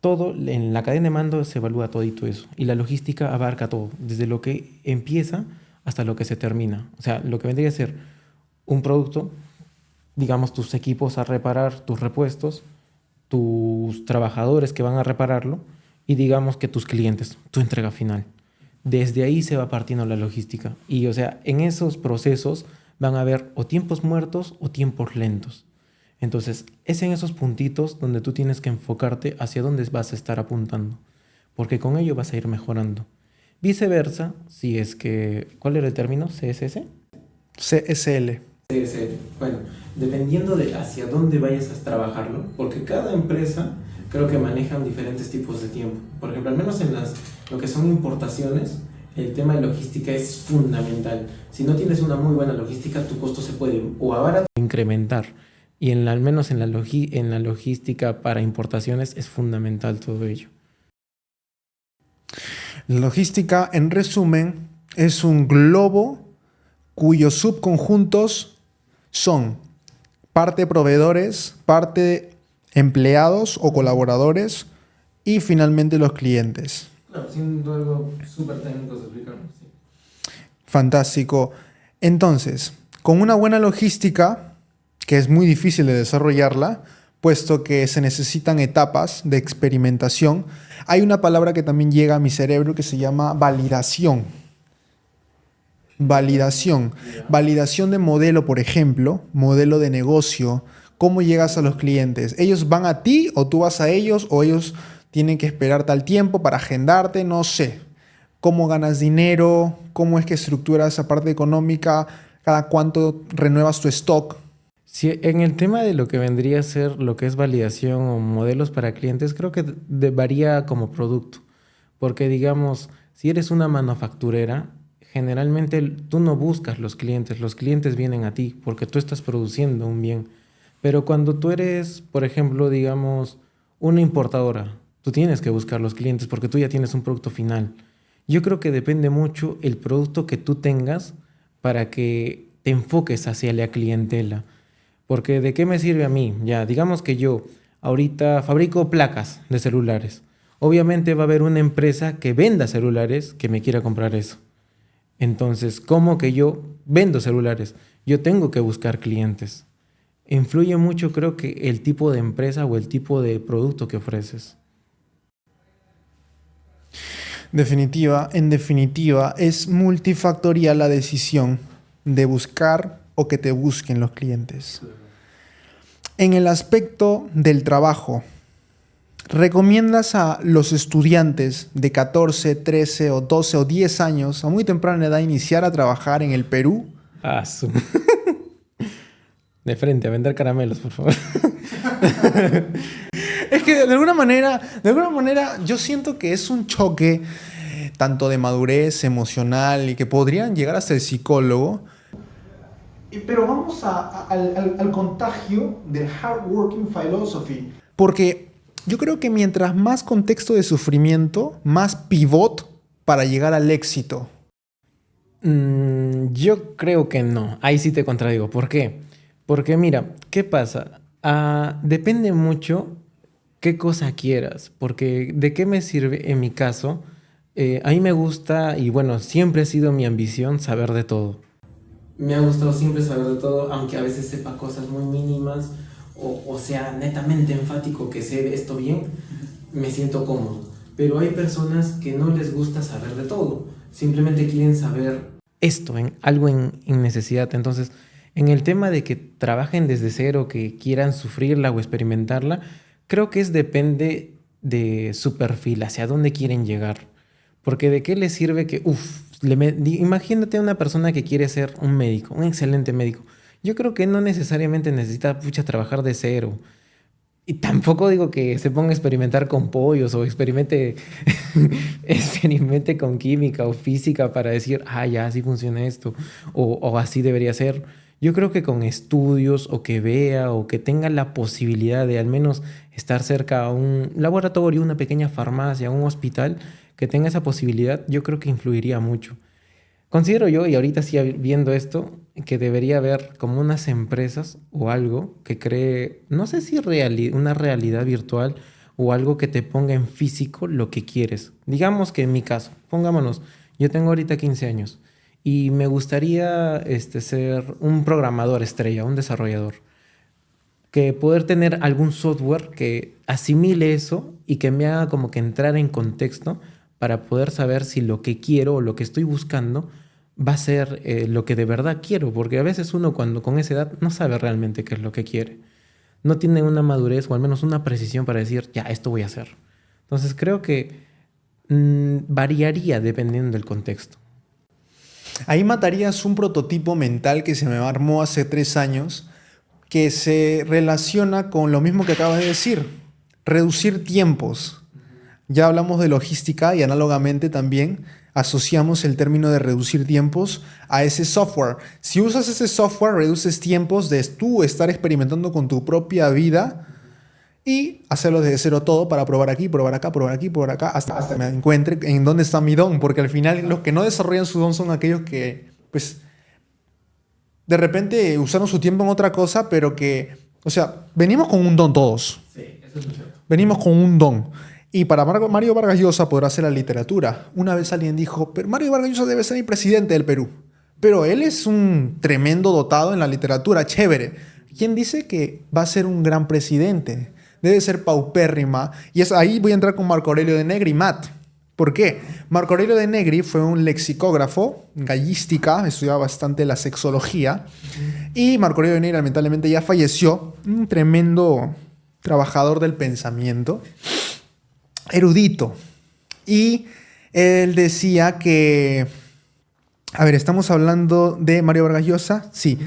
Todo en la cadena de mando se evalúa todito eso y la logística abarca todo, desde lo que empieza hasta lo que se termina. O sea, lo que vendría a ser un producto, digamos tus equipos a reparar, tus repuestos, tus trabajadores que van a repararlo, y digamos que tus clientes, tu entrega final. Desde ahí se va partiendo la logística. Y o sea, en esos procesos van a haber o tiempos muertos o tiempos lentos. Entonces, es en esos puntitos donde tú tienes que enfocarte hacia dónde vas a estar apuntando. Porque con ello vas a ir mejorando. Viceversa, si es que... ¿Cuál era el término? ¿CSS? CSL. CSL. Bueno, dependiendo de hacia dónde vayas a trabajarlo, porque cada empresa creo que manejan diferentes tipos de tiempo. Por ejemplo, al menos en lo que son importaciones, el tema de logística es fundamental. Si no tienes una muy buena logística, tu costo se puede o abaratar o incrementar. Y al menos en la logística para importaciones es fundamental todo ello. La logística, en resumen, es un globo cuyos subconjuntos son parte proveedores, parte empleados o colaboradores y finalmente los clientes. Claro, siendo algo súper técnico de explicarlo. Sí. Fantástico. Entonces, con una buena logística, que es muy difícil de desarrollarla, puesto que se necesitan etapas de experimentación, hay una palabra que también llega a mi cerebro que se llama validación. Validación. Validación de modelo, por ejemplo, modelo de negocio. ¿Cómo llegas a los clientes? ¿Ellos van a ti o tú vas a ellos o ellos tienen que esperar tal tiempo para agendarte? No sé. ¿Cómo ganas dinero? ¿Cómo es que estructuras esa parte económica? ¿Cada cuánto renuevas tu stock? Sí, en el tema de lo que vendría a ser lo que es validación o modelos para clientes, creo que varía como producto. Porque digamos, si eres una manufacturera, generalmente tú no buscas los clientes vienen a ti porque tú estás produciendo un bien. Pero cuando tú eres, por ejemplo, digamos, una importadora, tú tienes que buscar los clientes porque tú ya tienes un producto final. Yo creo que depende mucho el producto que tú tengas para que te enfoques hacia la clientela. Porque ¿de qué me sirve a mí? Ya, digamos que yo ahorita fabrico placas de celulares. Obviamente va a haber una empresa que venda celulares que me quiera comprar eso. Entonces, ¿cómo que yo vendo celulares? Yo tengo que buscar clientes. Influye mucho, creo que el tipo de empresa o el tipo de producto que ofreces. En definitiva, es multifactorial la decisión de buscar o que te busquen los clientes. En el aspecto del trabajo, ¿recomiendas a los estudiantes de 14, 13 o 12 o 10 años a muy temprana edad iniciar a trabajar en el Perú? Ah, de frente, a vender caramelos, por favor. Es que de alguna manera, yo siento que es un choque tanto de madurez emocional y que podrían llegar hasta el psicólogo. Pero vamos al contagio del hard working philosophy. Porque yo creo que mientras más contexto de sufrimiento, más pivot para llegar al éxito. Yo creo que no. Ahí sí te contradigo. ¿Por qué? Porque mira, ¿qué pasa? Depende mucho qué cosa quieras. Porque ¿de qué me sirve en mi caso? A mí me gusta, y bueno, siempre ha sido mi ambición saber de todo. Me ha gustado siempre saber de todo, aunque a veces sepa cosas muy mínimas o sea netamente enfático que sé esto bien, me siento cómodo. Pero hay personas que no les gusta saber de todo, simplemente quieren saber esto, algo en necesidad. Entonces, en el tema de que trabajen desde cero, que quieran sufrirla o experimentarla, creo que depende de su perfil, hacia dónde quieren llegar. Porque de qué les sirve que, imagínate a una persona que quiere ser un médico, un excelente médico. Yo creo que no necesariamente necesita trabajar de cero. Y tampoco digo que se ponga a experimentar con pollos o experimente con química o física para decir, ya, así funciona esto o así debería ser. Yo creo que con estudios o que vea o que tenga la posibilidad de al menos estar cerca a un laboratorio, una pequeña farmacia, un hospital, que tenga esa posibilidad, yo creo que influiría mucho. Considero yo, y ahorita sí viendo esto, que debería haber como unas empresas o algo que cree, no sé si una realidad virtual o algo que te ponga en físico lo que quieres. Digamos que en mi caso, pongámonos, yo tengo ahorita 15 años y me gustaría ser un programador estrella, un desarrollador. Que poder tener algún software que asimile eso y que me haga como que entrar en contexto para poder saber si lo que quiero o lo que estoy buscando va a ser lo que de verdad quiero, porque a veces uno cuando con esa edad no sabe realmente qué es lo que quiere. No tiene una madurez o al menos una precisión para decir, ya, esto voy a hacer. Entonces creo que variaría dependiendo del contexto. Ahí matarías un prototipo mental que se me armó hace 3 años que se relaciona con lo mismo que acabas de decir, reducir tiempos. Ya hablamos de logística y análogamente también asociamos el término de reducir tiempos a ese software. Si usas ese software, reduces tiempos de tú estar experimentando con tu propia vida y hacerlo desde cero todo para probar aquí, probar acá, probar aquí, probar acá, hasta me encuentre en dónde está mi don, porque al final los que no desarrollan su don son aquellos que, pues, de repente usaron su tiempo en otra cosa, pero que, o sea, venimos con un don todos. Sí, eso es cierto. Venimos con un don. Y para Mario Vargas Llosa podrá ser la literatura. Una vez alguien dijo, pero Mario Vargas Llosa debe ser el presidente del Perú. Pero él es un tremendo dotado en la literatura, chévere. ¿Quién dice que va a ser un gran presidente? Debe ser paupérrima. Y ahí voy a entrar con Marco Aurelio de Negri, Matt. ¿Por qué? Marco Aurelio de Negri fue un lexicógrafo, gallística, estudiaba bastante la sexología. Y Marco Aurelio de Negri lamentablemente ya falleció. Un tremendo trabajador del pensamiento, erudito. Y él decía que... A ver, ¿estamos hablando de Mario Vargas Llosa? Sí.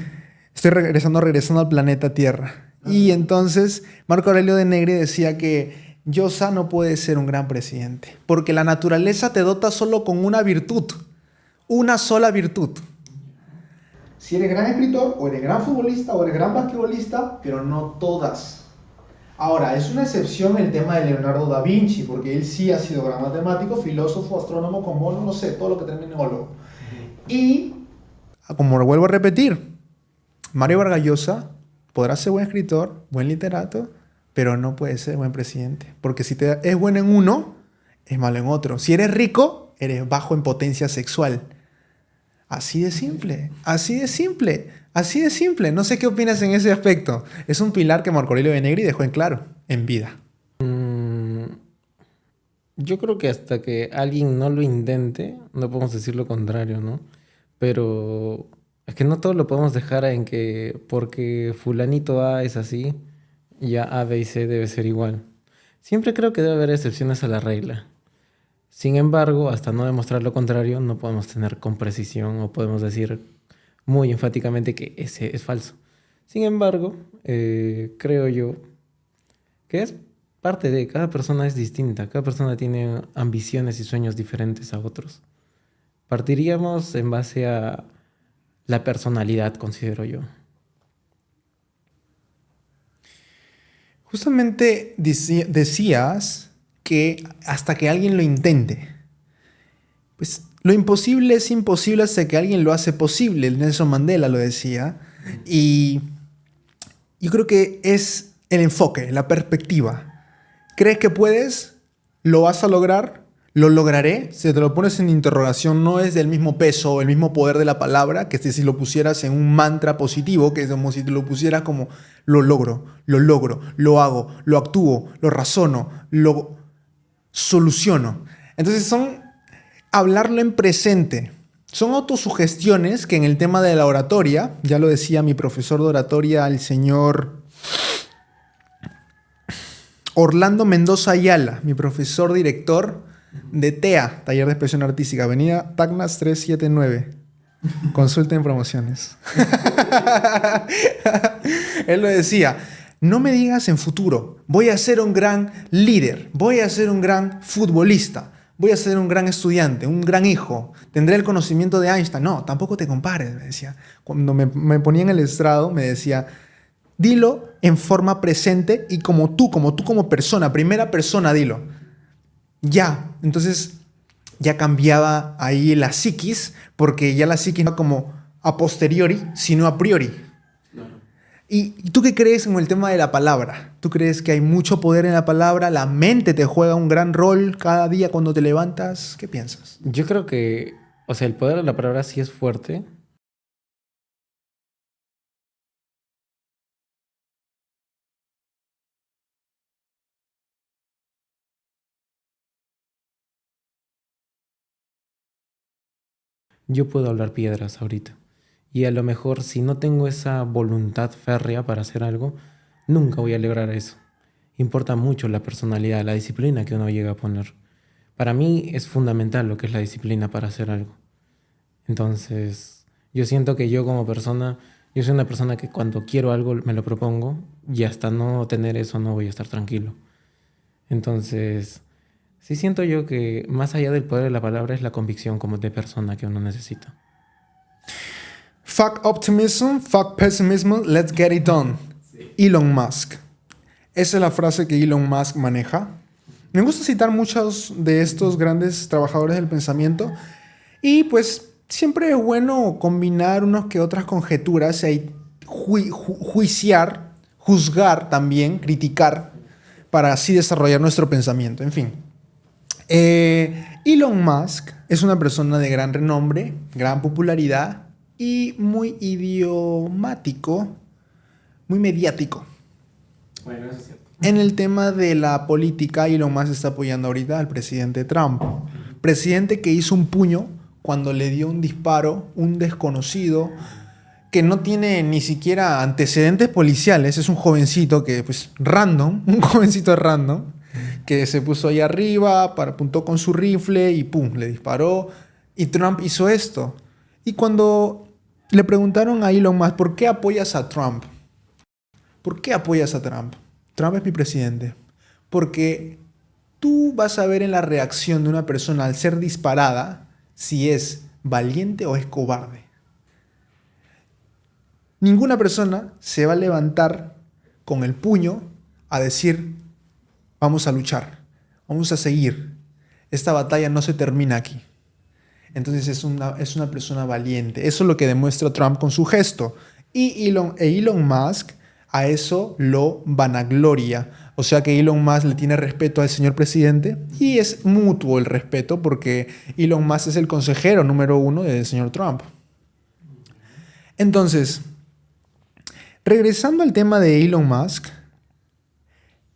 Estoy regresando al planeta Tierra. Y entonces Marco Aurelio de Negri decía que Llosa no puede ser un gran presidente, porque la naturaleza te dota solo con una virtud, una sola virtud. Si eres gran escritor, o eres gran futbolista, o eres gran basquetbolista, pero no todas. Ahora, es una excepción el tema de Leonardo da Vinci, porque él sí ha sido gran matemático, filósofo, astrónomo, cosmólogo, no sé, todo lo que termine en ólogo. Y, como lo vuelvo a repetir, Mario Vargas Llosa podrá ser buen escritor, buen literato, pero no puede ser buen presidente. Porque si es bueno en uno, es malo en otro. Si eres rico, eres bajo en potencia sexual. Así de simple, así de simple, así de simple. No sé qué opinas en ese aspecto. Es un pilar que Marco Aurelio de Negri dejó en claro, en vida. Yo creo que hasta que alguien no lo intente, no podemos decir lo contrario, ¿no? Pero es que no todo lo podemos dejar en que porque fulanito A es así, ya A, B y C debe ser igual. Siempre creo que debe haber excepciones a la regla. Sin embargo, hasta no demostrar lo contrario, no podemos tener con precisión o podemos decir muy enfáticamente que ese es falso. Sin embargo, creo yo que es parte de cada persona es distinta, cada persona tiene ambiciones y sueños diferentes a otros. Partiríamos en base a la personalidad, considero yo. Justamente decías que hasta que alguien lo intente. Pues lo imposible es imposible hasta que alguien lo hace posible. Nelson Mandela lo decía. Y yo creo que es el enfoque, la perspectiva. ¿Crees que puedes? ¿Lo vas a lograr? ¿Lo lograré? Si te lo pones en interrogación, no es del mismo peso o el mismo poder de la palabra que si lo pusieras en un mantra positivo, que es como si te lo pusieras como lo logro, lo hago, lo actúo, lo razono, lo soluciono. Entonces son hablarlo en presente. Son autosugestiones que en el tema de la oratoria, ya lo decía mi profesor de oratoria, el señor Orlando Mendoza Ayala, mi profesor director de TEA, Taller de Expresión Artística, Avenida Tacnas 379. Consulten promociones. Él lo decía, no me digas en futuro, voy a ser un gran líder, voy a ser un gran futbolista, voy a ser un gran estudiante, un gran hijo, tendré el conocimiento de Einstein. No, tampoco te compares, me decía. Cuando me ponía en el estrado, me decía, dilo en forma presente y como tú como persona, primera persona, dilo. Ya, entonces ya cambiaba ahí la psiquis, porque ya la psiquis no como a posteriori, sino a priori. Claro. ¿Y tú qué crees en el tema de la palabra? ¿Tú crees que hay mucho poder en la palabra? ¿La mente te juega un gran rol cada día cuando te levantas? ¿Qué piensas? Yo creo que, o sea, el poder de la palabra sí es fuerte. Yo puedo hablar piedras ahorita. Y a lo mejor si no tengo esa voluntad férrea para hacer algo, nunca voy a lograr eso. Importa mucho la personalidad, la disciplina que uno llega a poner. Para mí es fundamental lo que es la disciplina para hacer algo. Entonces, yo siento que yo como persona, yo soy una persona que cuando quiero algo me lo propongo y hasta no tener eso no voy a estar tranquilo. Entonces, sí siento yo que más allá del poder de la palabra es la convicción como de persona que uno necesita. Fuck optimism, fuck pessimism, let's get it done. Sí. Elon Musk. Esa es la frase que Elon Musk maneja. Me gusta citar muchos de estos grandes trabajadores del pensamiento y pues siempre es bueno combinar unas que otras conjeturas y juzgar también, criticar, para así desarrollar nuestro pensamiento. En fin. Elon Musk es una persona de gran renombre, gran popularidad y muy idiomático, muy mediático. Bueno, eso es cierto. En el tema de la política, Elon Musk está apoyando ahorita al presidente Trump. Presidente que hizo un puño cuando le dio un disparo un desconocido que no tiene ni siquiera antecedentes policiales. Es un jovencito que, pues, random, un jovencito random, que se puso ahí arriba, apuntó con su rifle y pum, le disparó. Y Trump hizo esto. Y cuando le preguntaron a Elon Musk, ¿por qué apoyas a Trump? ¿Por qué apoyas a Trump? Trump es mi presidente. Porque tú vas a ver en la reacción de una persona al ser disparada si es valiente o es cobarde. Ninguna persona se va a levantar con el puño a decir, vamos a luchar, vamos a seguir. Esta batalla no se termina aquí. Entonces es una persona valiente. Eso es lo que demuestra Trump con su gesto. Y Elon Musk a eso lo vanagloria. O sea que Elon Musk le tiene respeto al señor presidente y es mutuo el respeto porque Elon Musk es el consejero número 1 del señor Trump. Entonces, regresando al tema de Elon Musk,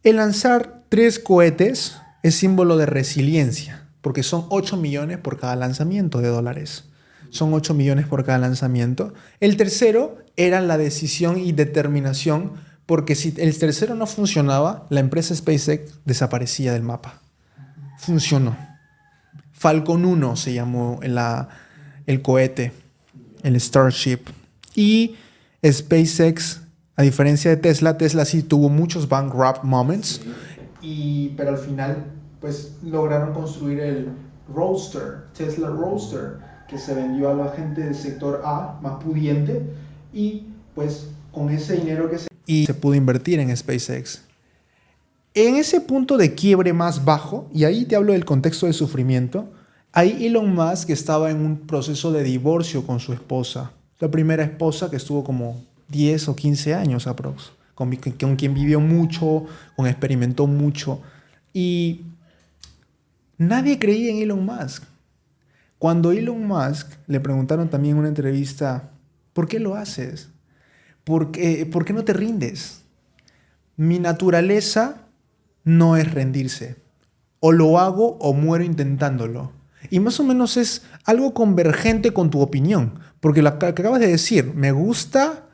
el lanzar 3 cohetes es símbolo de resiliencia porque son 8 millones por cada lanzamiento de dólares. Son 8 millones por cada lanzamiento. El tercero era la decisión y determinación, porque si el tercero no funcionaba, la empresa SpaceX desaparecía del mapa. Funcionó. Falcon 1 se llamó el cohete, el Starship. Y SpaceX, a diferencia de Tesla, Tesla sí tuvo muchos bankrupt moments, pero al final pues lograron construir el Roadster, Tesla Roadster, que se vendió a la gente del sector A más pudiente y pues con ese dinero que se pudo invertir en SpaceX. En ese punto de quiebre más bajo, y ahí te hablo del contexto de sufrimiento, ahí Elon Musk estaba en un proceso de divorcio con su esposa, la primera esposa que estuvo como 10 o 15 años aprox, con quien vivió mucho, con experimentó mucho, y nadie creía en Elon Musk. Cuando Elon Musk le preguntaron también en una entrevista, ¿por qué lo haces? ¿Por qué no te rindes? Mi naturaleza no es rendirse. O lo hago o muero intentándolo. Y más o menos es algo convergente con tu opinión. Porque lo que acabas de decir, me gusta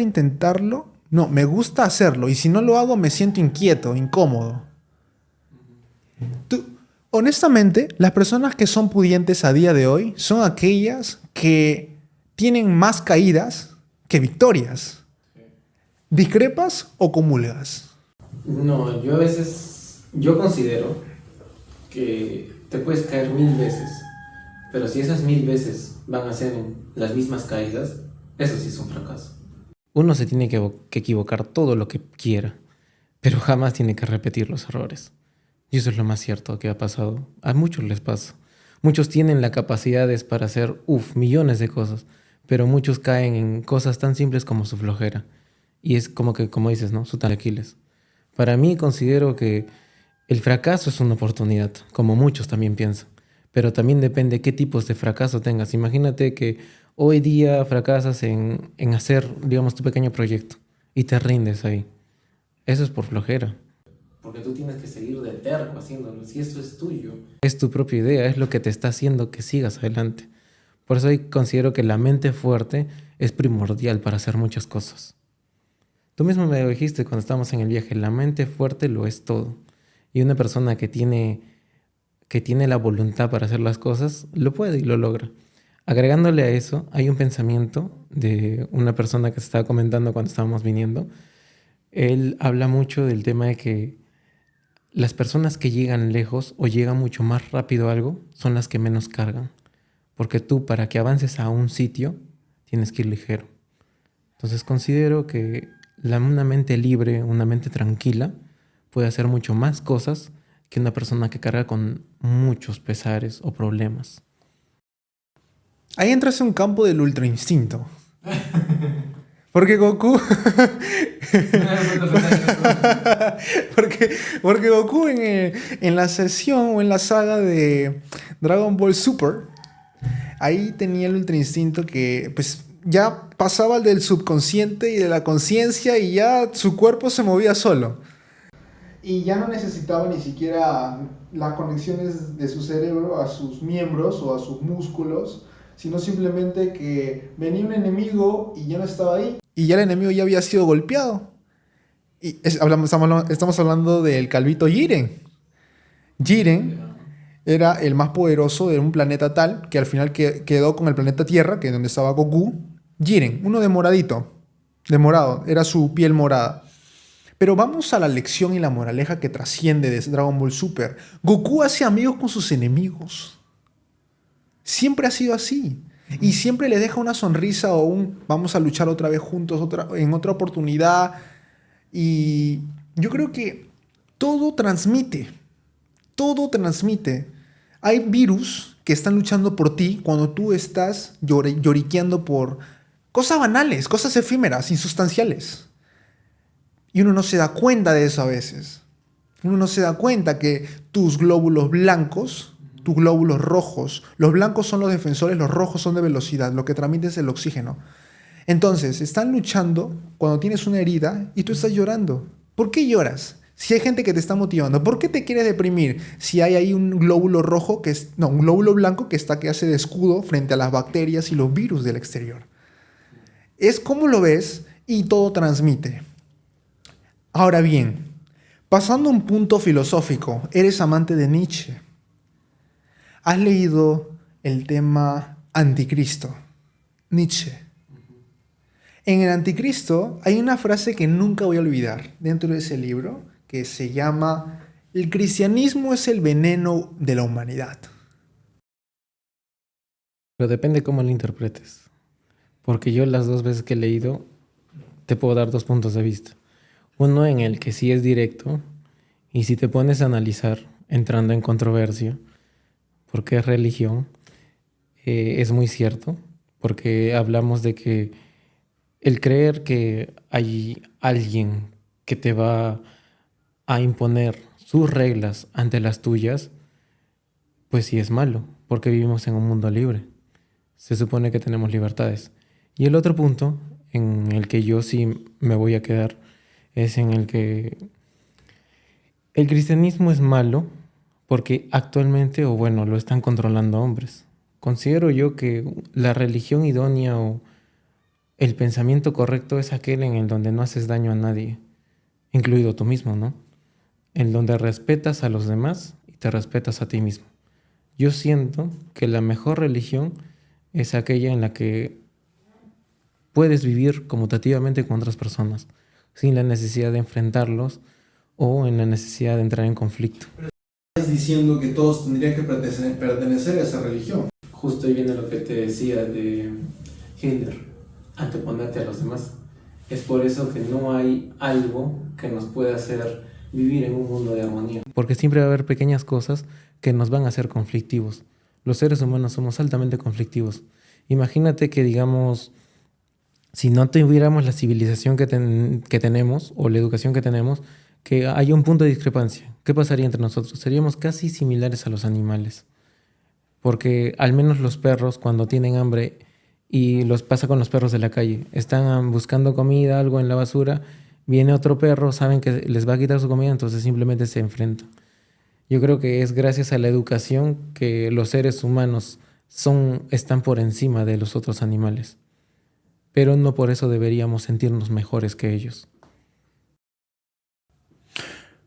intentarlo, no, me gusta hacerlo. Y si no lo hago me siento inquieto, incómodo. Honestamente, las personas que son pudientes a día de hoy son aquellas que tienen más caídas que victorias. ¿Discrepas o comulgas? No, yo considero que te puedes caer 1000 veces, pero si esas 1000 veces van a ser las mismas caídas, eso sí es un fracaso. Uno se tiene que equivocar todo lo que quiera, pero jamás tiene que repetir los errores. Y eso es lo más cierto que ha pasado. A muchos les pasa. Muchos tienen la capacidad para hacer millones de cosas, pero muchos caen en cosas tan simples como su flojera. Y es como dices, ¿no? Su Aquiles. Para mí considero que el fracaso es una oportunidad, como muchos también piensan. Pero también depende qué tipos de fracaso tengas. Imagínate que hoy día fracasas en hacer, digamos, tu pequeño proyecto y te rindes ahí. Eso es por flojera. Porque tú tienes que seguir de terco haciéndolo. Si esto es tuyo, es tu propia idea, es lo que te está haciendo que sigas adelante. Por eso considero que la mente fuerte es primordial para hacer muchas cosas. Tú mismo me lo dijiste cuando estábamos en el viaje, la mente fuerte lo es todo. Y una persona que tiene la voluntad para hacer las cosas, lo puede y lo logra. Agregándole a eso, hay un pensamiento de una persona que se estaba comentando cuando estábamos viniendo. Él habla mucho del tema de que las personas que llegan lejos o llegan mucho más rápido a algo son las que menos cargan. Porque tú, para que avances a un sitio, tienes que ir ligero. Entonces considero que una mente libre, una mente tranquila, puede hacer mucho más cosas que una persona que carga con muchos pesares o problemas. Ahí entras en un campo del ultra instinto. Porque Goku... porque Goku en la sesión o en la saga de Dragon Ball Super, ahí tenía el Ultra Instinto que pues ya pasaba del subconsciente y de la conciencia y ya su cuerpo se movía solo. Y ya no necesitaba ni siquiera las conexiones de su cerebro a sus miembros o a sus músculos, sino simplemente que venía un enemigo y ya no estaba ahí. Y ya el enemigo ya había sido golpeado. Estamos hablando del calvito Jiren. Jiren era el más poderoso de un planeta tal que al final quedó con el planeta Tierra, que es donde estaba Goku. Jiren, uno de moradito, de morado, era su piel morada. Pero vamos a la lección y la moraleja que trasciende de Dragon Ball Super. Goku hace amigos con sus enemigos. Siempre ha sido así. Y siempre le deja una sonrisa o un vamos a luchar otra vez juntos en otra oportunidad. Y yo creo que todo transmite. Todo transmite. Hay virus que están luchando por ti cuando tú estás lloriqueando por cosas banales, cosas efímeras, insustanciales. Y uno no se da cuenta de eso a veces. Uno no se da cuenta que tus glóbulos blancos, tus glóbulos rojos, los blancos son los defensores, los rojos son de velocidad, lo que transmite es el oxígeno. Entonces, están luchando cuando tienes una herida y tú estás llorando. ¿Por qué lloras? Si hay gente que te está motivando, ¿por qué te quieres deprimir? Si hay ahí un glóbulo rojo un glóbulo blanco que hace de escudo frente a las bacterias y los virus del exterior. Es como lo ves y todo transmite. Ahora bien, pasando a un punto filosófico, eres amante de Nietzsche. ¿Has leído el tema Anticristo? Nietzsche. En el Anticristo hay una frase que nunca voy a olvidar dentro de ese libro que se llama "El cristianismo es el veneno de la humanidad". Pero depende cómo lo interpretes. Porque yo las dos veces que he leído te puedo dar dos puntos de vista. Uno en el que sí es directo y si te pones a analizar entrando en controversia, porque es religión, es muy cierto, porque hablamos de que el creer que hay alguien que te va a imponer sus reglas ante las tuyas, pues sí es malo, porque vivimos en un mundo libre. Se supone que tenemos libertades. Y el otro punto en el que yo sí me voy a quedar es en el que el cristianismo es malo porque actualmente, o bueno, lo están controlando hombres. Considero yo que la religión idónea o el pensamiento correcto es aquel en el donde no haces daño a nadie, incluido tú mismo, ¿no? En donde respetas a los demás y te respetas a ti mismo. Yo siento que la mejor religión es aquella en la que puedes vivir conmutativamente con otras personas, sin la necesidad de enfrentarlos o en la necesidad de entrar en conflicto. Estás diciendo que todos tendrían que pertenecer a esa religión. Justo ahí viene lo que te decía de Hitler, anteponerte a los demás. Es por eso que no hay algo que nos pueda hacer vivir en un mundo de armonía. Porque siempre va a haber pequeñas cosas que nos van a hacer conflictivos. Los seres humanos somos altamente conflictivos. Imagínate que, digamos, si no tuviéramos la civilización que tenemos o la educación que tenemos, que haya un punto de discrepancia. ¿Qué pasaría entre nosotros? Seríamos casi similares a los animales. Porque al menos los perros, cuando tienen hambre, y los pasa con los perros de la calle, están buscando comida, algo en la basura, viene otro perro, saben que les va a quitar su comida, entonces simplemente se enfrentan. Yo creo que es gracias a la educación que los seres humanos están por encima de los otros animales. Pero no por eso deberíamos sentirnos mejores que ellos.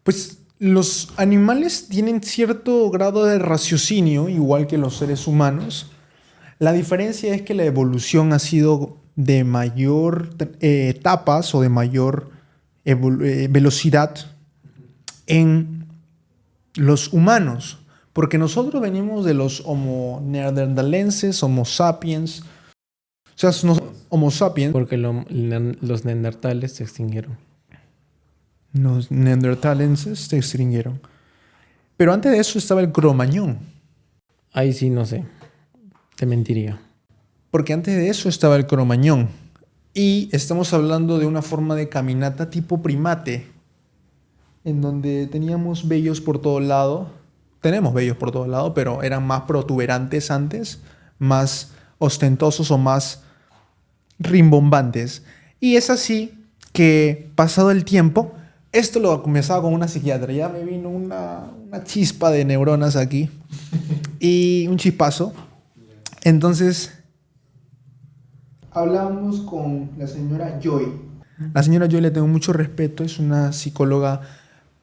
Pues los animales tienen cierto grado de raciocinio, igual que los seres humanos. La diferencia es que la evolución ha sido de mayor etapas o de mayor velocidad en los humanos. Porque nosotros venimos de los Homo neanderthalenses, Homo sapiens. O sea, Homo sapiens. Porque los neandertales se extinguieron. Los neanderthalenses se extinguieron. Pero antes de eso estaba el Cromañón. Ahí sí no sé. Te mentiría. Porque antes de eso estaba el Cromañón. Y estamos hablando de una forma de caminata tipo primate, en donde teníamos vellos por todo lado. Tenemos vellos por todo lado, pero eran más protuberantes antes, más ostentosos o más rimbombantes. Y es así que, pasado el tiempo, esto lo comenzaba con una psiquiatra. Ya me vino una chispa de neuronas aquí y un chispazo. Entonces, hablábamos con la señora Joy. La señora Joy le tengo mucho respeto, es una psicóloga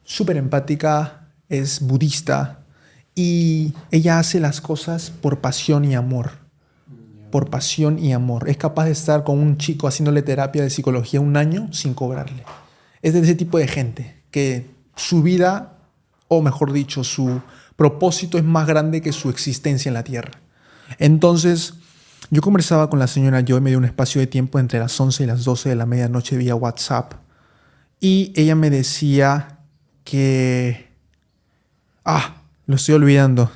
súper empática, es budista y ella hace las cosas por pasión y amor. Por pasión y amor. Es capaz de estar con un chico haciéndole terapia de psicología 1 año sin cobrarle. Es de ese tipo de gente que su vida, o mejor dicho, su propósito es más grande que su existencia en la tierra. Entonces, yo conversaba con la señora Joy, me dio un espacio de tiempo entre las 11 y las 12 de la medianoche vía WhatsApp. Y ella me decía que... lo estoy olvidando.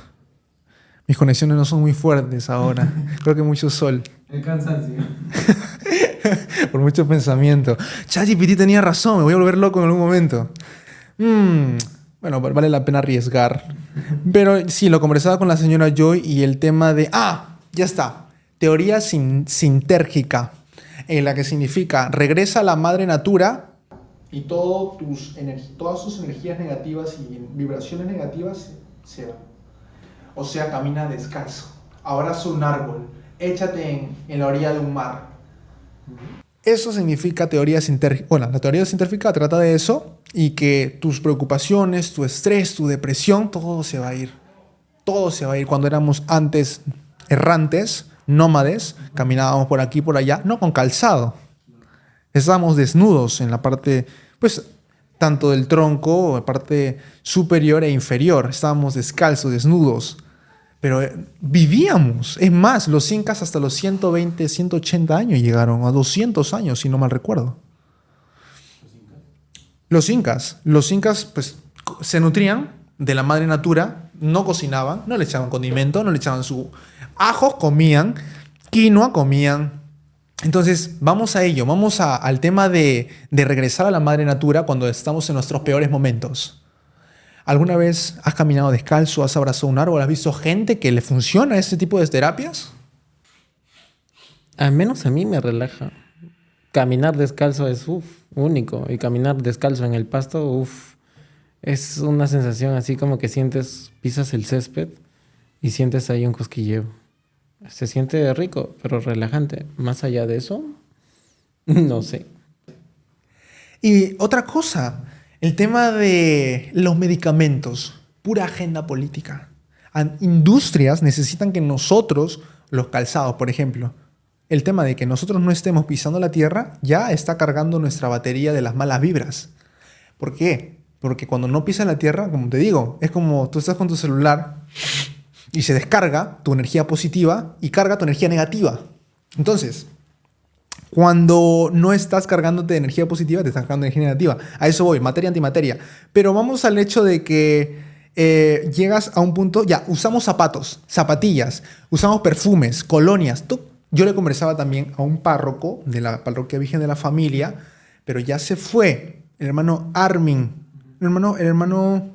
Mis conexiones no son muy fuertes ahora. Creo que mucho sol. El cansancio. Por mucho pensamiento. ChatGPT tenía razón, me voy a volver loco en algún momento. Bueno, vale la pena arriesgar. Pero sí, lo conversaba con la señora Joy y el tema de... ya está. Teoría sintérgica, en la que significa regresa a la madre natura y todas sus energías negativas y vibraciones negativas se van. O sea, camina descalzo, abraza un árbol, échate en la orilla de un mar. Eso significa teoría sintérgica. Bueno, la teoría sintérgica trata de eso y que tus preocupaciones, tu estrés, tu depresión, todo se va a ir. Todo se va a ir. Cuando éramos antes errantes, nómades, caminábamos por aquí y por allá, no con calzado. Estábamos desnudos en la parte, pues, tanto del tronco, la parte superior e inferior. Estábamos descalzos, desnudos. Pero vivíamos. Es más, los incas hasta los 120, 180 años llegaron, a 200 años, si no mal recuerdo. Los incas, pues, se nutrían de la madre natura, no cocinaban, no le echaban condimento, no le echaban su ajo, comían, quinoa comían. Entonces, vamos a ello, al tema de regresar a la madre natura cuando estamos en nuestros peores momentos. ¿Alguna vez has caminado descalzo, has abrazado un árbol, has visto gente que le funciona ese tipo de terapias? Al menos a mí me relaja. Caminar descalzo es único. Y caminar descalzo en el pasto, es una sensación así como que pisas el césped y sientes ahí un cosquilleo. Se siente rico, pero relajante. Más allá de eso, no sé. Y otra cosa, el tema de los medicamentos, pura agenda política. Industrias necesitan que nosotros, los calzados, por ejemplo, el tema de que nosotros no estemos pisando la tierra ya está cargando nuestra batería de las malas vibras. ¿Por qué? Porque cuando no pisas la tierra, como te digo, es como tú estás con tu celular y se descarga tu energía positiva y carga tu energía negativa. Entonces, cuando no estás cargándote de energía positiva, te estás cargando de energía negativa. A eso voy, materia antimateria. Pero vamos al hecho de que llegas a un punto, ya, usamos zapatos, zapatillas, usamos perfumes, colonias. Yo le conversaba también a un párroco de la parroquia Virgen de la Familia, pero ya se fue, el hermano Armin, el hermano,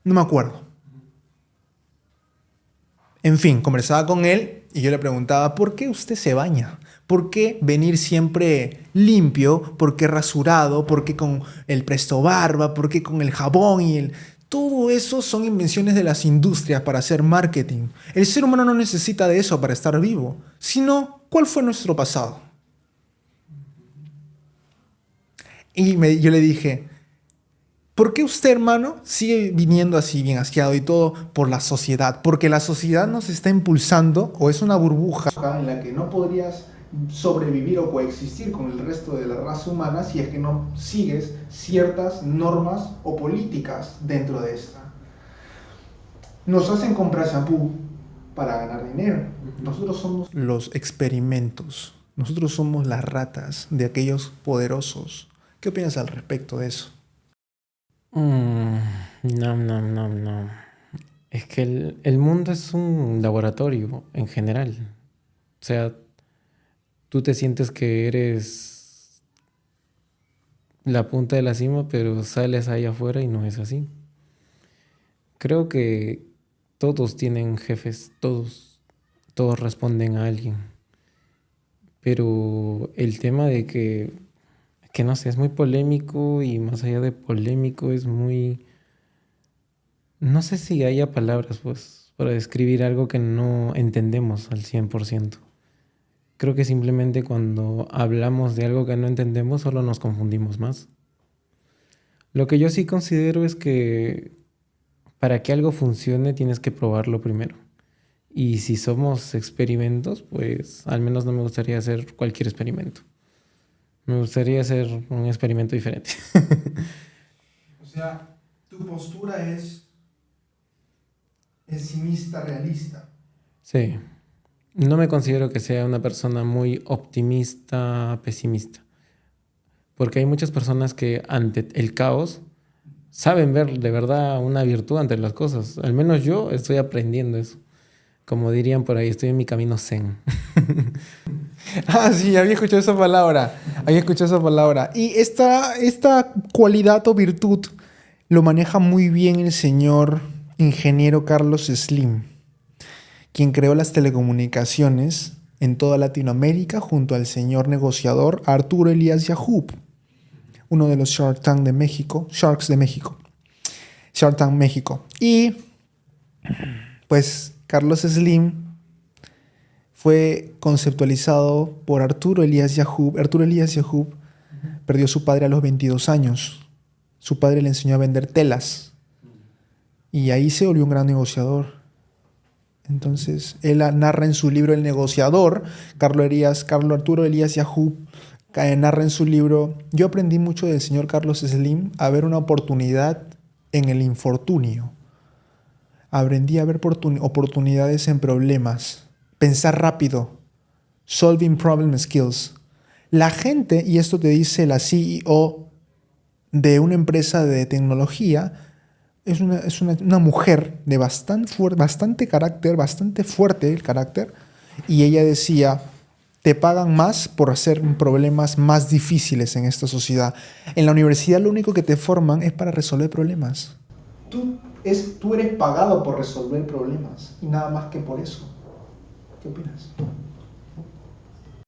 no me acuerdo. En fin, conversaba con él y yo le preguntaba, ¿por qué usted se baña? ¿Por qué venir siempre limpio? ¿Por qué rasurado? ¿Por qué con el presto barba? ¿Por qué con el jabón y el...? Todo eso son invenciones de las industrias para hacer marketing. El ser humano no necesita de eso para estar vivo, sino ¿cuál fue nuestro pasado? Y yo le dije, ¿por qué usted, hermano, sigue viniendo así bien asqueado y todo por la sociedad? Porque la sociedad nos está impulsando, o es una burbuja en la que no podrías sobrevivir o coexistir con el resto de la raza humana si es que no sigues ciertas normas o políticas dentro de esta. Nos hacen comprar shampoo para ganar dinero. Nosotros somos los experimentos. Nosotros somos las ratas de aquellos poderosos. ¿Qué opinas al respecto de eso? No. Es que el mundo es un laboratorio en general. sea, tú te sientes que eres la punta de la cima, pero sales ahí afuera y no es así. Creo que todos tienen jefes, todos responden a alguien. Pero el tema de que no sé, es muy polémico y más allá de polémico es muy... No sé si haya palabras, pues, para describir algo que no entendemos al 100%. Creo que simplemente cuando hablamos de algo que no entendemos solo nos confundimos más. Lo que yo sí considero es que para que algo funcione tienes que probarlo primero. Y si somos experimentos, pues al menos no me gustaría hacer cualquier experimento. Me gustaría hacer un experimento diferente. O sea, tu postura es pesimista, realista. Sí. No me considero que sea una persona muy optimista, pesimista. Porque hay muchas personas que ante el caos saben ver de verdad una virtud ante las cosas. Al menos yo estoy aprendiendo eso. Como dirían por ahí, estoy en mi camino zen. Ah, sí, había escuchado esa palabra. Había escuchado esa palabra. Y esta cualidad o virtud lo maneja muy bien el señor ingeniero Carlos Slim, quien creó las telecomunicaciones en toda Latinoamérica junto al señor negociador Arturo Elías Yahub, uno de los Sharks de México. Shark Tank México. Y pues Carlos Slim fue conceptualizado por Arturo Elías Yahub. Arturo Elías Yahub perdió a su padre a los 22 años. Su padre le enseñó a vender telas. Y ahí se volvió un gran negociador. Entonces, él narra en su libro El negociador, Carlos Arturo Elías Yahub, narra en su libro: yo aprendí mucho del señor Carlos Slim a ver una oportunidad en el infortunio. Aprendí a ver oportunidades en problemas. Pensar rápido. Solving problem skills. La gente, y esto te dice la CEO de una empresa de tecnología, es una mujer de bastante carácter, bastante fuerte el carácter, y ella decía: te pagan más por hacer problemas más difíciles en esta sociedad. En la universidad lo único que te forman es para resolver problemas. Tú eres pagado por resolver problemas y nada más que por eso. ¿Qué opinas?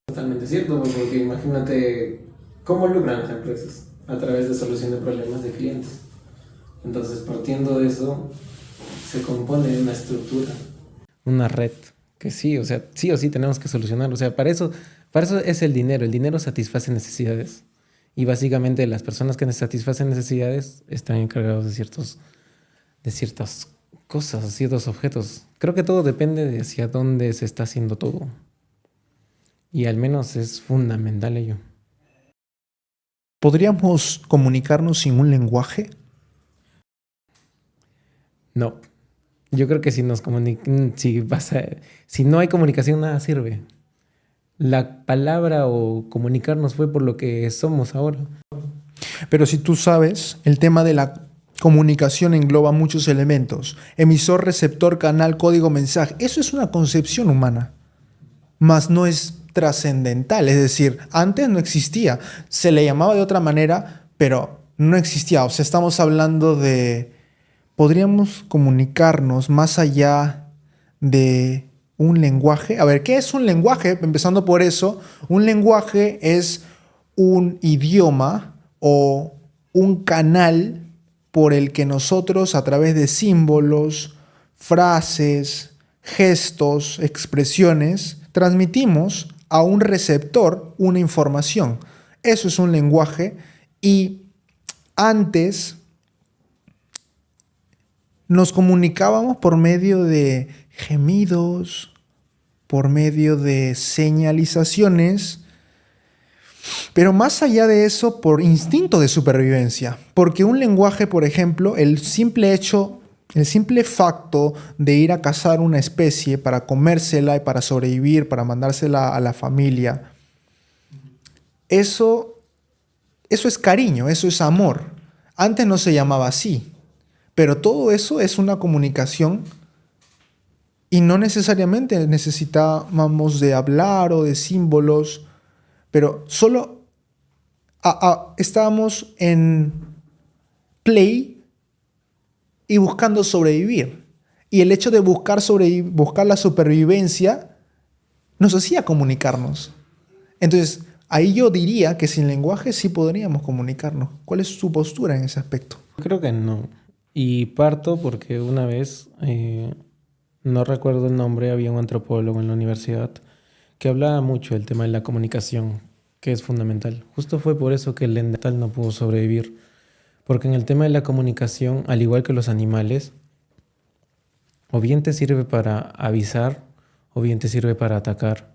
Totalmente cierto, porque imagínate cómo lucran las empresas a través de solución de problemas de clientes. Entonces, partiendo de eso, se compone de una estructura, una red, que sí, o sea, sí o sí tenemos que solucionar. O sea, para eso es el dinero. El dinero satisface necesidades. Y básicamente las personas que satisfacen necesidades están encargados de ciertas cosas, ciertos objetos. Creo que todo depende de hacia dónde se está haciendo todo. Y al menos es fundamental ello. ¿Podríamos comunicarnos sin un lenguaje? No. Yo creo que si no hay comunicación, nada sirve. La palabra o comunicarnos fue por lo que somos ahora. Pero si tú sabes, el tema de la comunicación engloba muchos elementos: emisor, receptor, canal, código, mensaje. Eso es una concepción humana, mas no es trascendental. Es decir, antes no existía. Se le llamaba de otra manera, pero no existía. O sea, estamos hablando de... ¿Podríamos comunicarnos más allá de un lenguaje? A ver, ¿qué es un lenguaje? Empezando por eso, un lenguaje es un idioma o un canal por el que nosotros, a través de símbolos, frases, gestos, expresiones, transmitimos a un receptor una información. Eso es un lenguaje. Y antes nos comunicábamos por medio de gemidos, por medio de señalizaciones, pero más allá de eso, por instinto de supervivencia. Porque un lenguaje, por ejemplo, el simple facto de ir a cazar una especie para comérsela y para sobrevivir, para mandársela a la familia, eso es cariño, eso es amor. Antes no se llamaba así, pero todo eso es una comunicación Y no necesariamente necesitábamos de hablar o de símbolos, pero solo estábamos en play y buscando sobrevivir. Y el hecho de buscar la supervivencia nos hacía comunicarnos. Entonces, ahí yo diría que sin lenguaje sí podríamos comunicarnos. ¿Cuál es su postura en ese aspecto? Creo que no. Y parto porque una vez, no recuerdo el nombre, había un antropólogo en la universidad que hablaba mucho del tema de la comunicación, que es fundamental. Justo fue por eso que el Neandertal no pudo sobrevivir. Porque en el tema de la comunicación, al igual que los animales, o bien te sirve para avisar, o bien te sirve para atacar.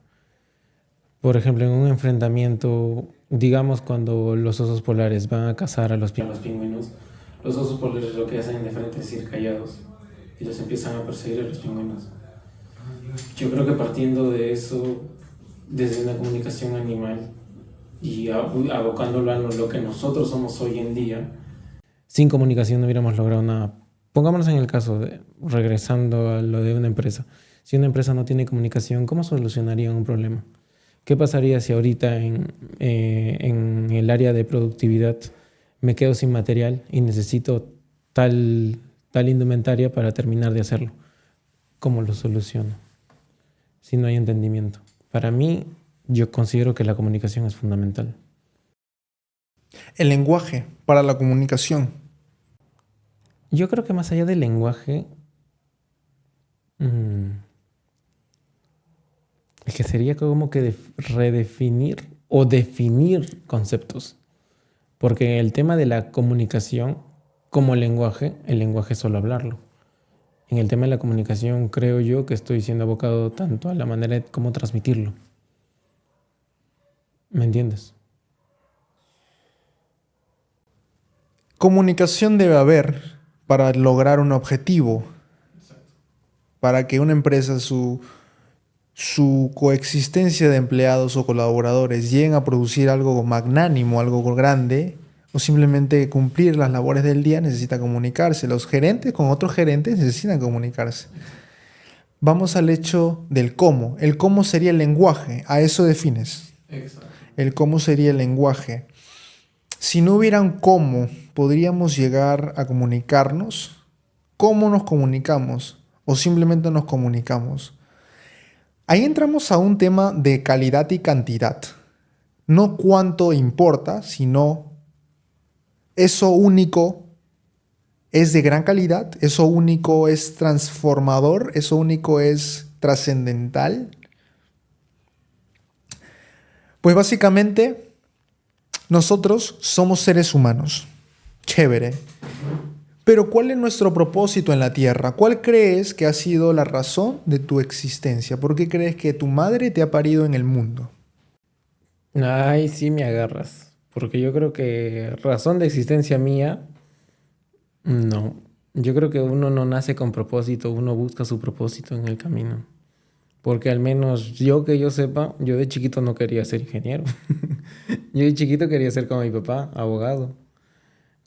Por ejemplo, en un enfrentamiento, digamos cuando los osos polares van a cazar a los pingüinos, los osos polares lo que hacen de frente es ir callados y los empiezan a perseguir a los pingüinos. Yo creo que partiendo de eso, desde una comunicación animal y abocándolo a lo que nosotros somos hoy en día, sin comunicación no hubiéramos logrado nada. Pongámonos en el caso de, regresando a lo de una empresa. Si una empresa no tiene comunicación, ¿cómo solucionaría un problema? ¿Qué pasaría si ahorita en el área de productividad me quedo sin material y necesito tal indumentaria para terminar de hacerlo? ¿Cómo lo soluciono? Si no hay entendimiento. Para mí, yo considero que la comunicación es fundamental. El lenguaje para la comunicación. Yo creo que más allá del lenguaje, es que sería como que redefinir o definir conceptos. Porque el tema de la comunicación como lenguaje, el lenguaje es solo hablarlo. En el tema de la comunicación creo yo que estoy siendo abocado tanto a la manera de cómo transmitirlo. ¿Me entiendes? Comunicación debe haber para lograr un objetivo, para que una empresa, su coexistencia de empleados o colaboradores lleguen a producir algo magnánimo, algo grande, o simplemente cumplir las labores del día, necesita comunicarse. Los gerentes con otros gerentes necesitan comunicarse. Vamos al hecho del cómo. El cómo sería el lenguaje. A eso defines. Exacto. El cómo sería el lenguaje. Si no hubiera un cómo, ¿podríamos llegar a comunicarnos? ¿Cómo nos comunicamos? ¿O simplemente nos comunicamos? Ahí entramos a un tema de calidad y cantidad. No cuánto importa, sino eso único es de gran calidad, eso único es transformador, eso único es trascendental. Pues básicamente nosotros somos seres humanos. Chévere. Pero ¿cuál es nuestro propósito en la Tierra? ¿Cuál crees que ha sido la razón de tu existencia? ¿Por qué crees que tu madre te ha parido en el mundo? Ay, sí me agarras. Porque yo creo que razón de existencia mía, no. Yo creo que uno no nace con propósito, uno busca su propósito en el camino. Porque al menos yo que yo sepa, yo de chiquito no quería ser ingeniero. Yo de chiquito quería ser como mi papá, abogado.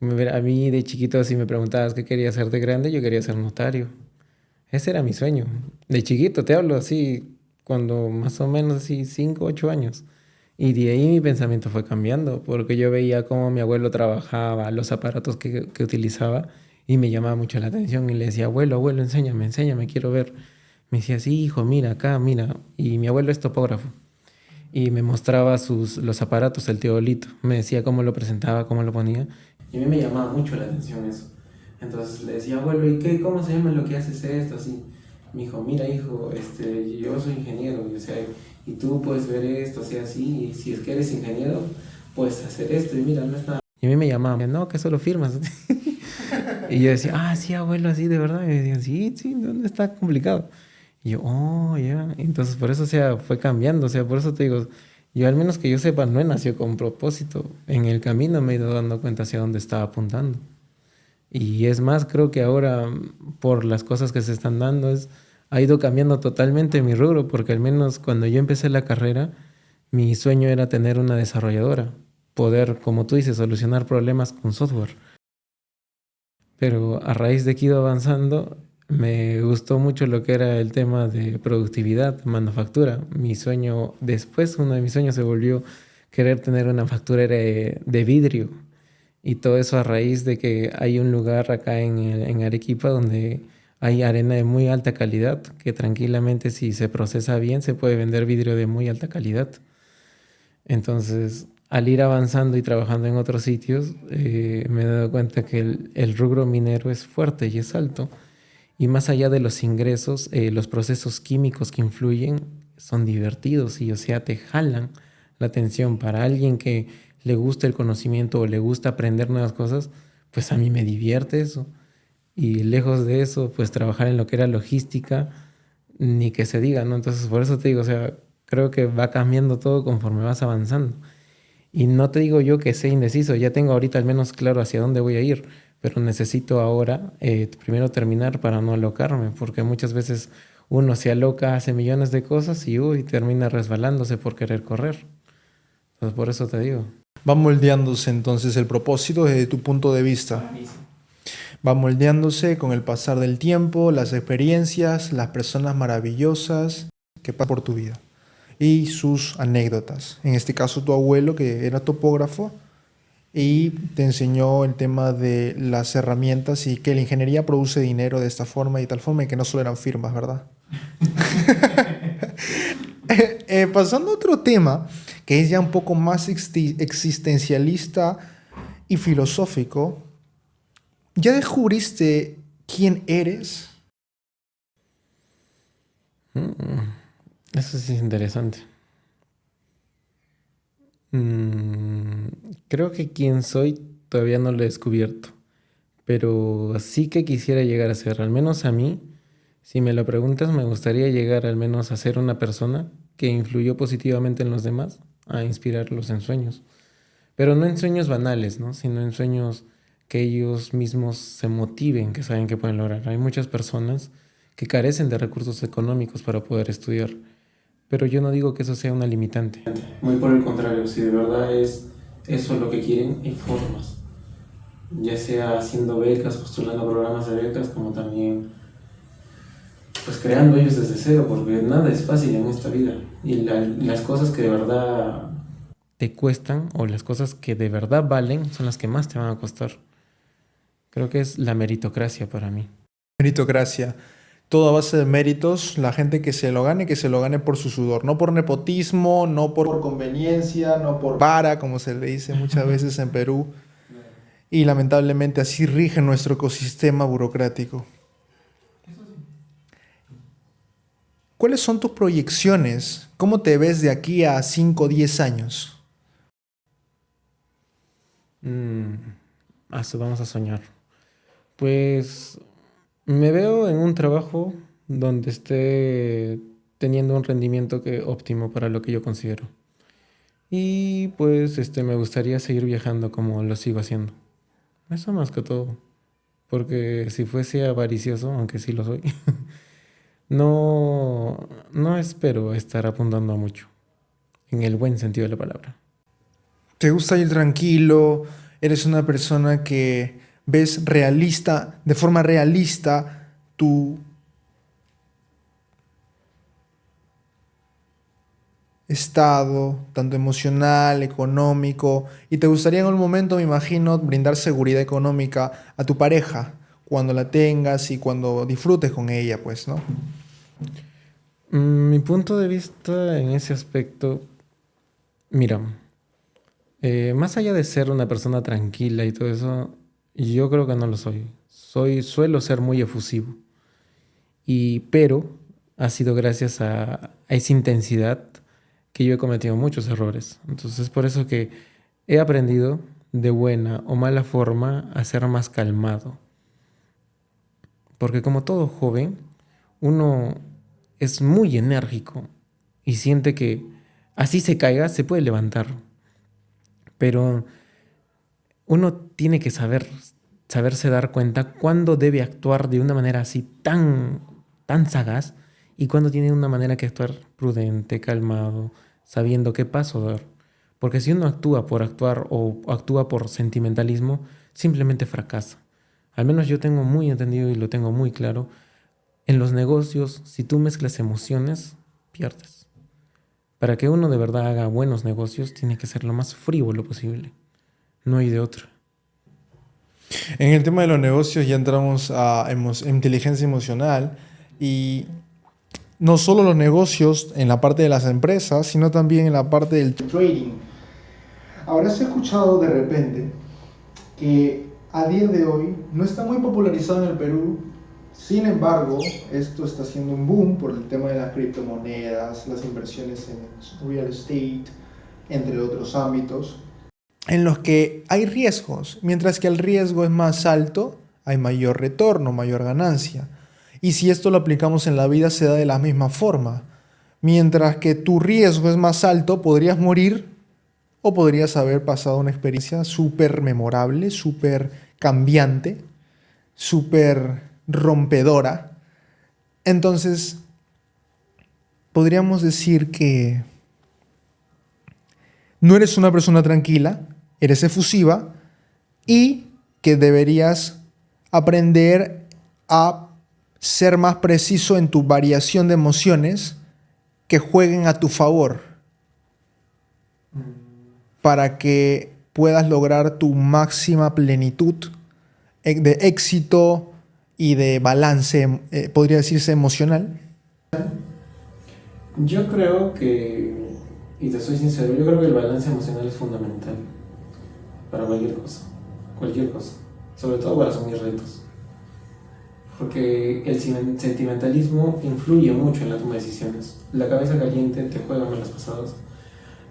A mí de chiquito si me preguntabas qué quería ser de grande, yo quería ser notario. Ese era mi sueño. De chiquito, te hablo así, cuando más o menos así 5 8 años. Y de ahí mi pensamiento fue cambiando, porque yo veía cómo mi abuelo trabajaba, los aparatos que utilizaba, y me llamaba mucho la atención. Y le decía, abuelo, abuelo, enséñame, quiero ver. Me decía, sí, hijo, mira acá, mira. Y mi abuelo es topógrafo. Y me mostraba los aparatos, el teodolito. Me decía cómo lo presentaba, cómo lo ponía. Y a mí me llamaba mucho la atención eso. Entonces le decía, abuelo, ¿y qué? ¿Cómo se llama lo que haces esto? Así. Me dijo, mira, hijo, yo soy ingeniero. Y, o sea, y tú puedes ver esto, o sea, así. Y si es que eres ingeniero, puedes hacer esto. Y mira, no está. Y a mí me llamaba, no, que solo firmas. Y yo decía, ah, sí, abuelo, así, de verdad. Y me decían, sí, no está complicado. Y yo, oh, ya. Entonces, por eso, o sea, fue cambiando. O sea, por eso te digo, yo al menos que yo sepa, no he nacido con propósito. En el camino me he ido dando cuenta hacia dónde estaba apuntando. Y es más, creo que ahora, por las cosas que se están dando, ha ido cambiando totalmente mi rubro, porque al menos cuando yo empecé la carrera, mi sueño era tener una desarrolladora, poder, como tú dices, solucionar problemas con software. Pero a raíz de que he ido avanzando, Me gustó mucho lo que era el tema de productividad, manufactura. Mi sueño, después uno de mis sueños se volvió querer tener una facturera de vidrio. Y todo eso a raíz de que hay un lugar acá en Arequipa donde hay arena de muy alta calidad, que tranquilamente si se procesa bien se puede vender vidrio de muy alta calidad. Entonces, al ir avanzando y trabajando en otros sitios, me he dado cuenta que el rubro minero es fuerte y es alto. Y más allá de los ingresos, los procesos químicos que influyen son divertidos y, o sea, te jalan la atención. Para alguien que le gusta el conocimiento o le gusta aprender nuevas cosas, pues a mí me divierte eso. Y lejos de eso, pues trabajar en lo que era logística, ni que se diga, ¿no? Entonces, por eso te digo, o sea, creo que va cambiando todo conforme vas avanzando. Y no te digo yo que sea indeciso, ya tengo ahorita al menos claro hacia dónde voy a ir, pero necesito ahora primero terminar para no alocarme, porque muchas veces uno se aloca, hace millones de cosas y uy, termina resbalándose por querer correr. Entonces por eso te digo. Va moldeándose entonces el propósito desde tu punto de vista. Va moldeándose con el pasar del tiempo, las experiencias, las personas maravillosas que pasan por tu vida y sus anécdotas. En este caso, tu abuelo, que era topógrafo y te enseñó el tema de las herramientas y que la ingeniería produce dinero de esta forma y tal forma y que no solo eran firmas, ¿verdad? Pasando a otro tema, que es ya un poco más existencialista y filosófico, ¿ya descubriste quién eres? Mm, Eso sí es interesante. Mm, Creo que quién soy todavía no lo he descubierto, pero sí que quisiera llegar a ser, al menos a mí, si me lo preguntas, me gustaría llegar al menos a ser una persona que influyó positivamente en los demás, a inspirarlos en sueños, pero no en sueños banales, ¿no? Sino en sueños que ellos mismos se motiven, que saben que pueden lograr. Hay muchas personas que carecen de recursos económicos para poder estudiar, pero yo no digo que eso sea una limitante. Muy por el contrario, si de verdad es eso lo que quieren, hay formas. Ya sea haciendo becas, postulando programas de becas, como también pues creando ellos desde cero, porque nada es fácil en esta vida. Y las cosas que de verdad te cuestan o las cosas que de verdad valen son las que más te van a costar. Creo que es la meritocracia para mí. Meritocracia. Todo a base de méritos. La gente que se lo gane por su sudor. No por nepotismo, no por conveniencia, no por para, como se le dice muchas veces en Perú. Y lamentablemente así rige nuestro ecosistema burocrático. ¿Cuáles son tus proyecciones? ¿Cómo te ves de aquí a 5 o 10 años? Mm, Vamos a soñar. Pues me veo en un trabajo donde esté teniendo un rendimiento óptimo para lo que yo considero. Y pues me gustaría seguir viajando como lo sigo haciendo. Eso más que todo. Porque si fuese avaricioso, aunque sí lo soy, no espero estar apuntando a mucho, en el buen sentido de la palabra. ¿Te gusta ir tranquilo? ¿Eres una persona que ves realista, de forma realista, tu estado, tanto emocional, económico, y te gustaría en algún momento, me imagino, brindar seguridad económica a tu pareja cuando la tengas y cuando disfrutes con ella, pues, ¿no? Mi punto de vista en ese aspecto, mira, más allá de ser una persona tranquila y todo eso, yo creo que no lo soy. Suelo ser muy efusivo. Pero ha sido gracias a esa intensidad que yo he cometido muchos errores. Entonces es por eso que he aprendido de buena o mala forma a ser más calmado. Porque como todo joven, uno es muy enérgico y siente que así se caiga, se puede levantar. Pero uno tiene que saberse dar cuenta cuándo debe actuar de una manera así tan sagaz y cuándo tiene una manera que actuar prudente, calmado, sabiendo qué paso dar. Porque si uno actúa por actuar o actúa por sentimentalismo, simplemente fracasa. Al menos yo tengo muy entendido y lo tengo muy claro. En los negocios, si tú mezclas emociones, pierdes. Para que uno de verdad haga buenos negocios, tiene que ser lo más frívolo posible. No hay de otra. En el tema de los negocios ya entramos a inteligencia emocional y no solo los negocios en la parte de las empresas, sino también en la parte del trading. Ahora se ha escuchado de repente que a día de hoy no está muy popularizado en el Perú. Sin embargo, esto está haciendo un boom por el tema de las criptomonedas, las inversiones en real estate, entre otros ámbitos, en los que hay riesgos. Mientras que el riesgo es más alto, hay mayor retorno, mayor ganancia. Y si esto lo aplicamos en la vida, se da de la misma forma. Mientras que tu riesgo es más alto, podrías morir o podrías haber pasado una experiencia súper memorable, súper cambiante, súper rompedora. Entonces, podríamos decir que no eres una persona tranquila, eres efusiva y que deberías aprender a ser más preciso en tu variación de emociones que jueguen a tu favor para que puedas lograr tu máxima plenitud de éxito y de balance, podría decirse emocional. Yo creo que, y te soy sincero, yo creo que el balance emocional es fundamental para cualquier cosa, sobre todo para asumir retos. Porque el sentimentalismo influye mucho en la toma de decisiones. La cabeza caliente te juega malas pasadas.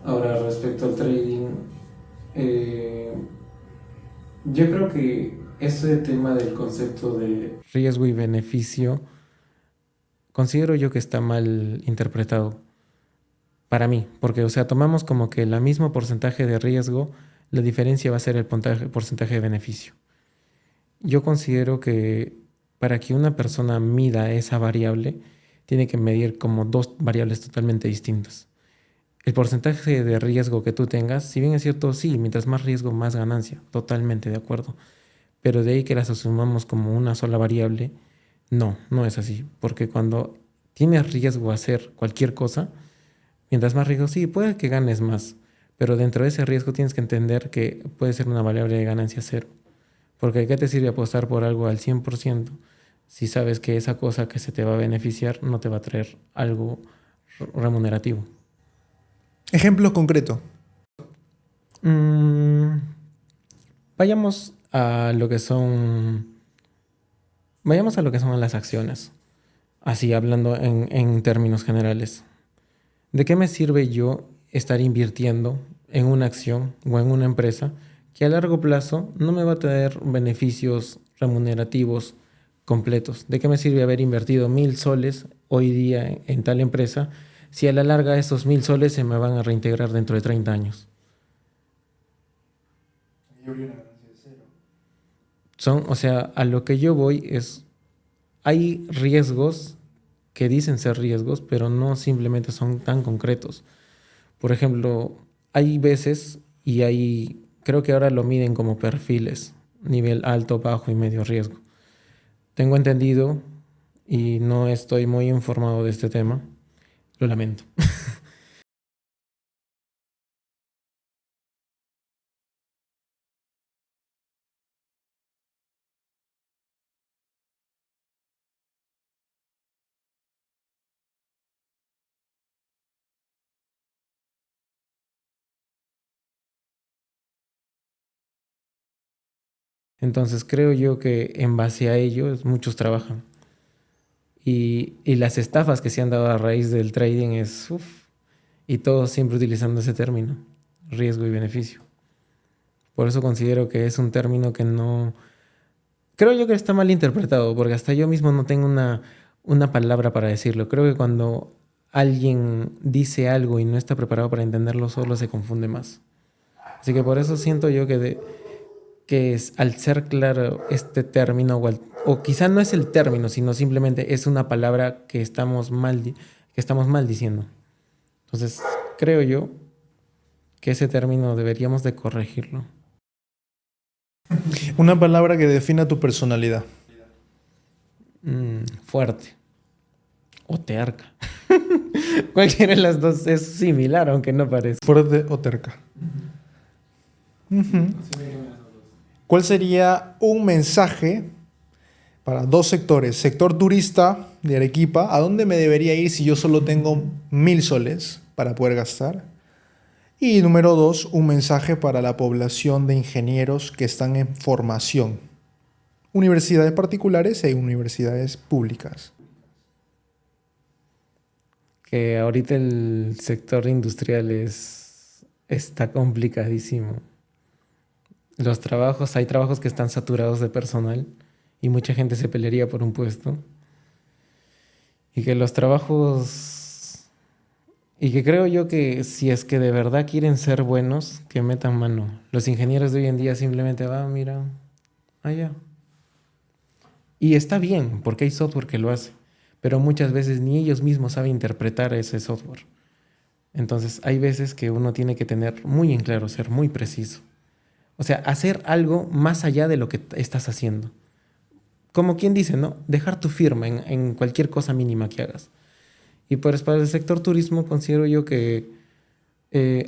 Ahora, respecto al trading, yo creo que ese tema del concepto de riesgo y beneficio, considero yo que está mal interpretado para mí, porque, o sea, tomamos como que el mismo porcentaje de riesgo, la diferencia va a ser el porcentaje de beneficio. Yo considero que para que una persona mida esa variable, tiene que medir como dos variables totalmente distintas. El porcentaje de riesgo que tú tengas, si bien es cierto, sí, mientras más riesgo, más ganancia, totalmente de acuerdo. Pero de ahí que las asumamos como una sola variable, no es así. Porque cuando tienes riesgo a hacer cualquier cosa, mientras más riesgo, sí, puede que ganes más. Pero dentro de ese riesgo tienes que entender que puede ser una variable de ganancia cero. Porque ¿de qué te sirve apostar por algo al 100% si sabes que esa cosa que se te va a beneficiar no te va a traer algo remunerativo? Ejemplo concreto. Mm, vayamos a lo que son. Vayamos a lo que son las acciones. Así hablando en términos generales. ¿De qué me sirve yo estar invirtiendo en una acción o en una empresa que a largo plazo no me va a traer beneficios remunerativos completos? ¿De qué me sirve haber invertido 1.000 soles hoy día en tal empresa si a la larga esos 1.000 soles se me van a reintegrar dentro de 30 años? O sea, a lo que yo voy es, hay riesgos que dicen ser riesgos, pero no simplemente son tan concretos. Por ejemplo, hay veces creo que ahora lo miden como perfiles, nivel alto, bajo y medio riesgo. Tengo entendido y no estoy muy informado de este tema, lo lamento. Entonces creo yo que en base a ello muchos trabajan. Y las estafas que se han dado a raíz del trading es, y todos siempre utilizando ese término, riesgo y beneficio. Por eso considero que es un término que no. Creo yo que está mal interpretado, porque hasta yo mismo no tengo una palabra para decirlo. Creo que cuando alguien dice algo y no está preparado para entenderlo, solo se confunde más. Así que por eso siento yo que al ser claro este término, o quizá no es el término, sino simplemente es una palabra que estamos mal diciendo. Entonces, creo yo que ese término deberíamos de corregirlo. Una palabra que defina tu personalidad. Fuerte. O terca. Cualquiera de las dos es similar, aunque no parece. Fuerte o terca. Ujú. ¿Cuál sería un mensaje para dos sectores? Sector turista de Arequipa, ¿a dónde me debería ir si yo solo tengo 1.000 soles para poder gastar? Y número 2, un mensaje para la población de ingenieros que están en formación. Universidades particulares e universidades públicas. Que ahorita el sector industrial está complicadísimo. Hay trabajos que están saturados de personal y mucha gente se pelearía por un puesto. Y que los trabajos... Y que creo yo que si es que de verdad quieren ser buenos, que metan mano. Los ingenieros de hoy en día simplemente van, mira, allá. Y está bien, porque hay software que lo hace. Pero muchas veces ni ellos mismos saben interpretar ese software. Entonces hay veces que uno tiene que tener muy en claro, ser muy preciso. O sea, hacer algo más allá de lo que estás haciendo. Como quien dice, ¿no? Dejar tu firma en cualquier cosa mínima que hagas. Y pues para el sector turismo considero yo que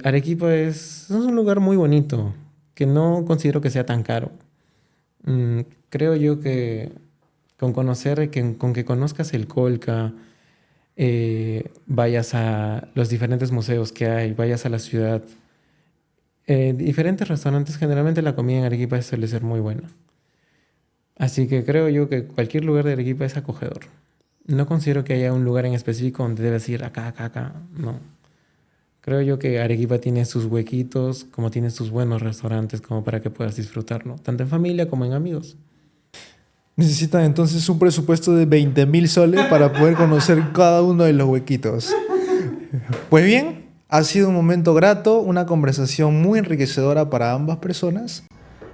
Arequipa es un lugar muy bonito, que no considero que sea tan caro. Creo yo que con que conozcas el Colca, vayas a los diferentes museos que hay, vayas a la ciudad, diferentes restaurantes, generalmente la comida en Arequipa suele ser muy buena. Así que creo yo que cualquier lugar de Arequipa es acogedor. No considero que haya un lugar en específico donde debes ir acá, acá, acá. No. Creo yo que Arequipa tiene sus huequitos, como tiene sus buenos restaurantes, como para que puedas disfrutarlo, tanto en familia como en amigos. Necesitan entonces un presupuesto de 20.000 soles para poder conocer cada uno de los huequitos. Pues bien, ha sido un momento grato, una conversación muy enriquecedora para ambas personas.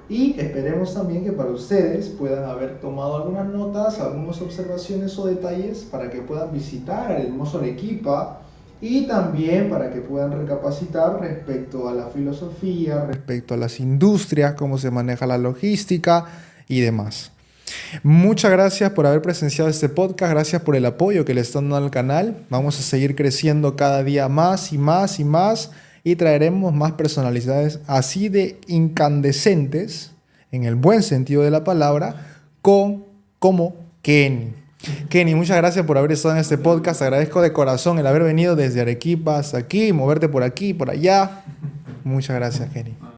Y esperemos también que para ustedes puedan haber tomado algunas notas, algunas observaciones o detalles para que puedan visitar el hermoso Arequipa y también para que puedan recapacitar respecto a la filosofía, respecto a las industrias, cómo se maneja la logística y demás. Muchas gracias por haber presenciado este podcast, gracias por el apoyo que le están dando al canal. Vamos a seguir creciendo cada día más y más y más y traeremos más personalidades así de incandescentes, en el buen sentido de la palabra, como Kenny. Kenny, muchas gracias por haber estado en este podcast. Agradezco de corazón el haber venido desde Arequipa hasta aquí, moverte por aquí y por allá. Muchas gracias, Kenny.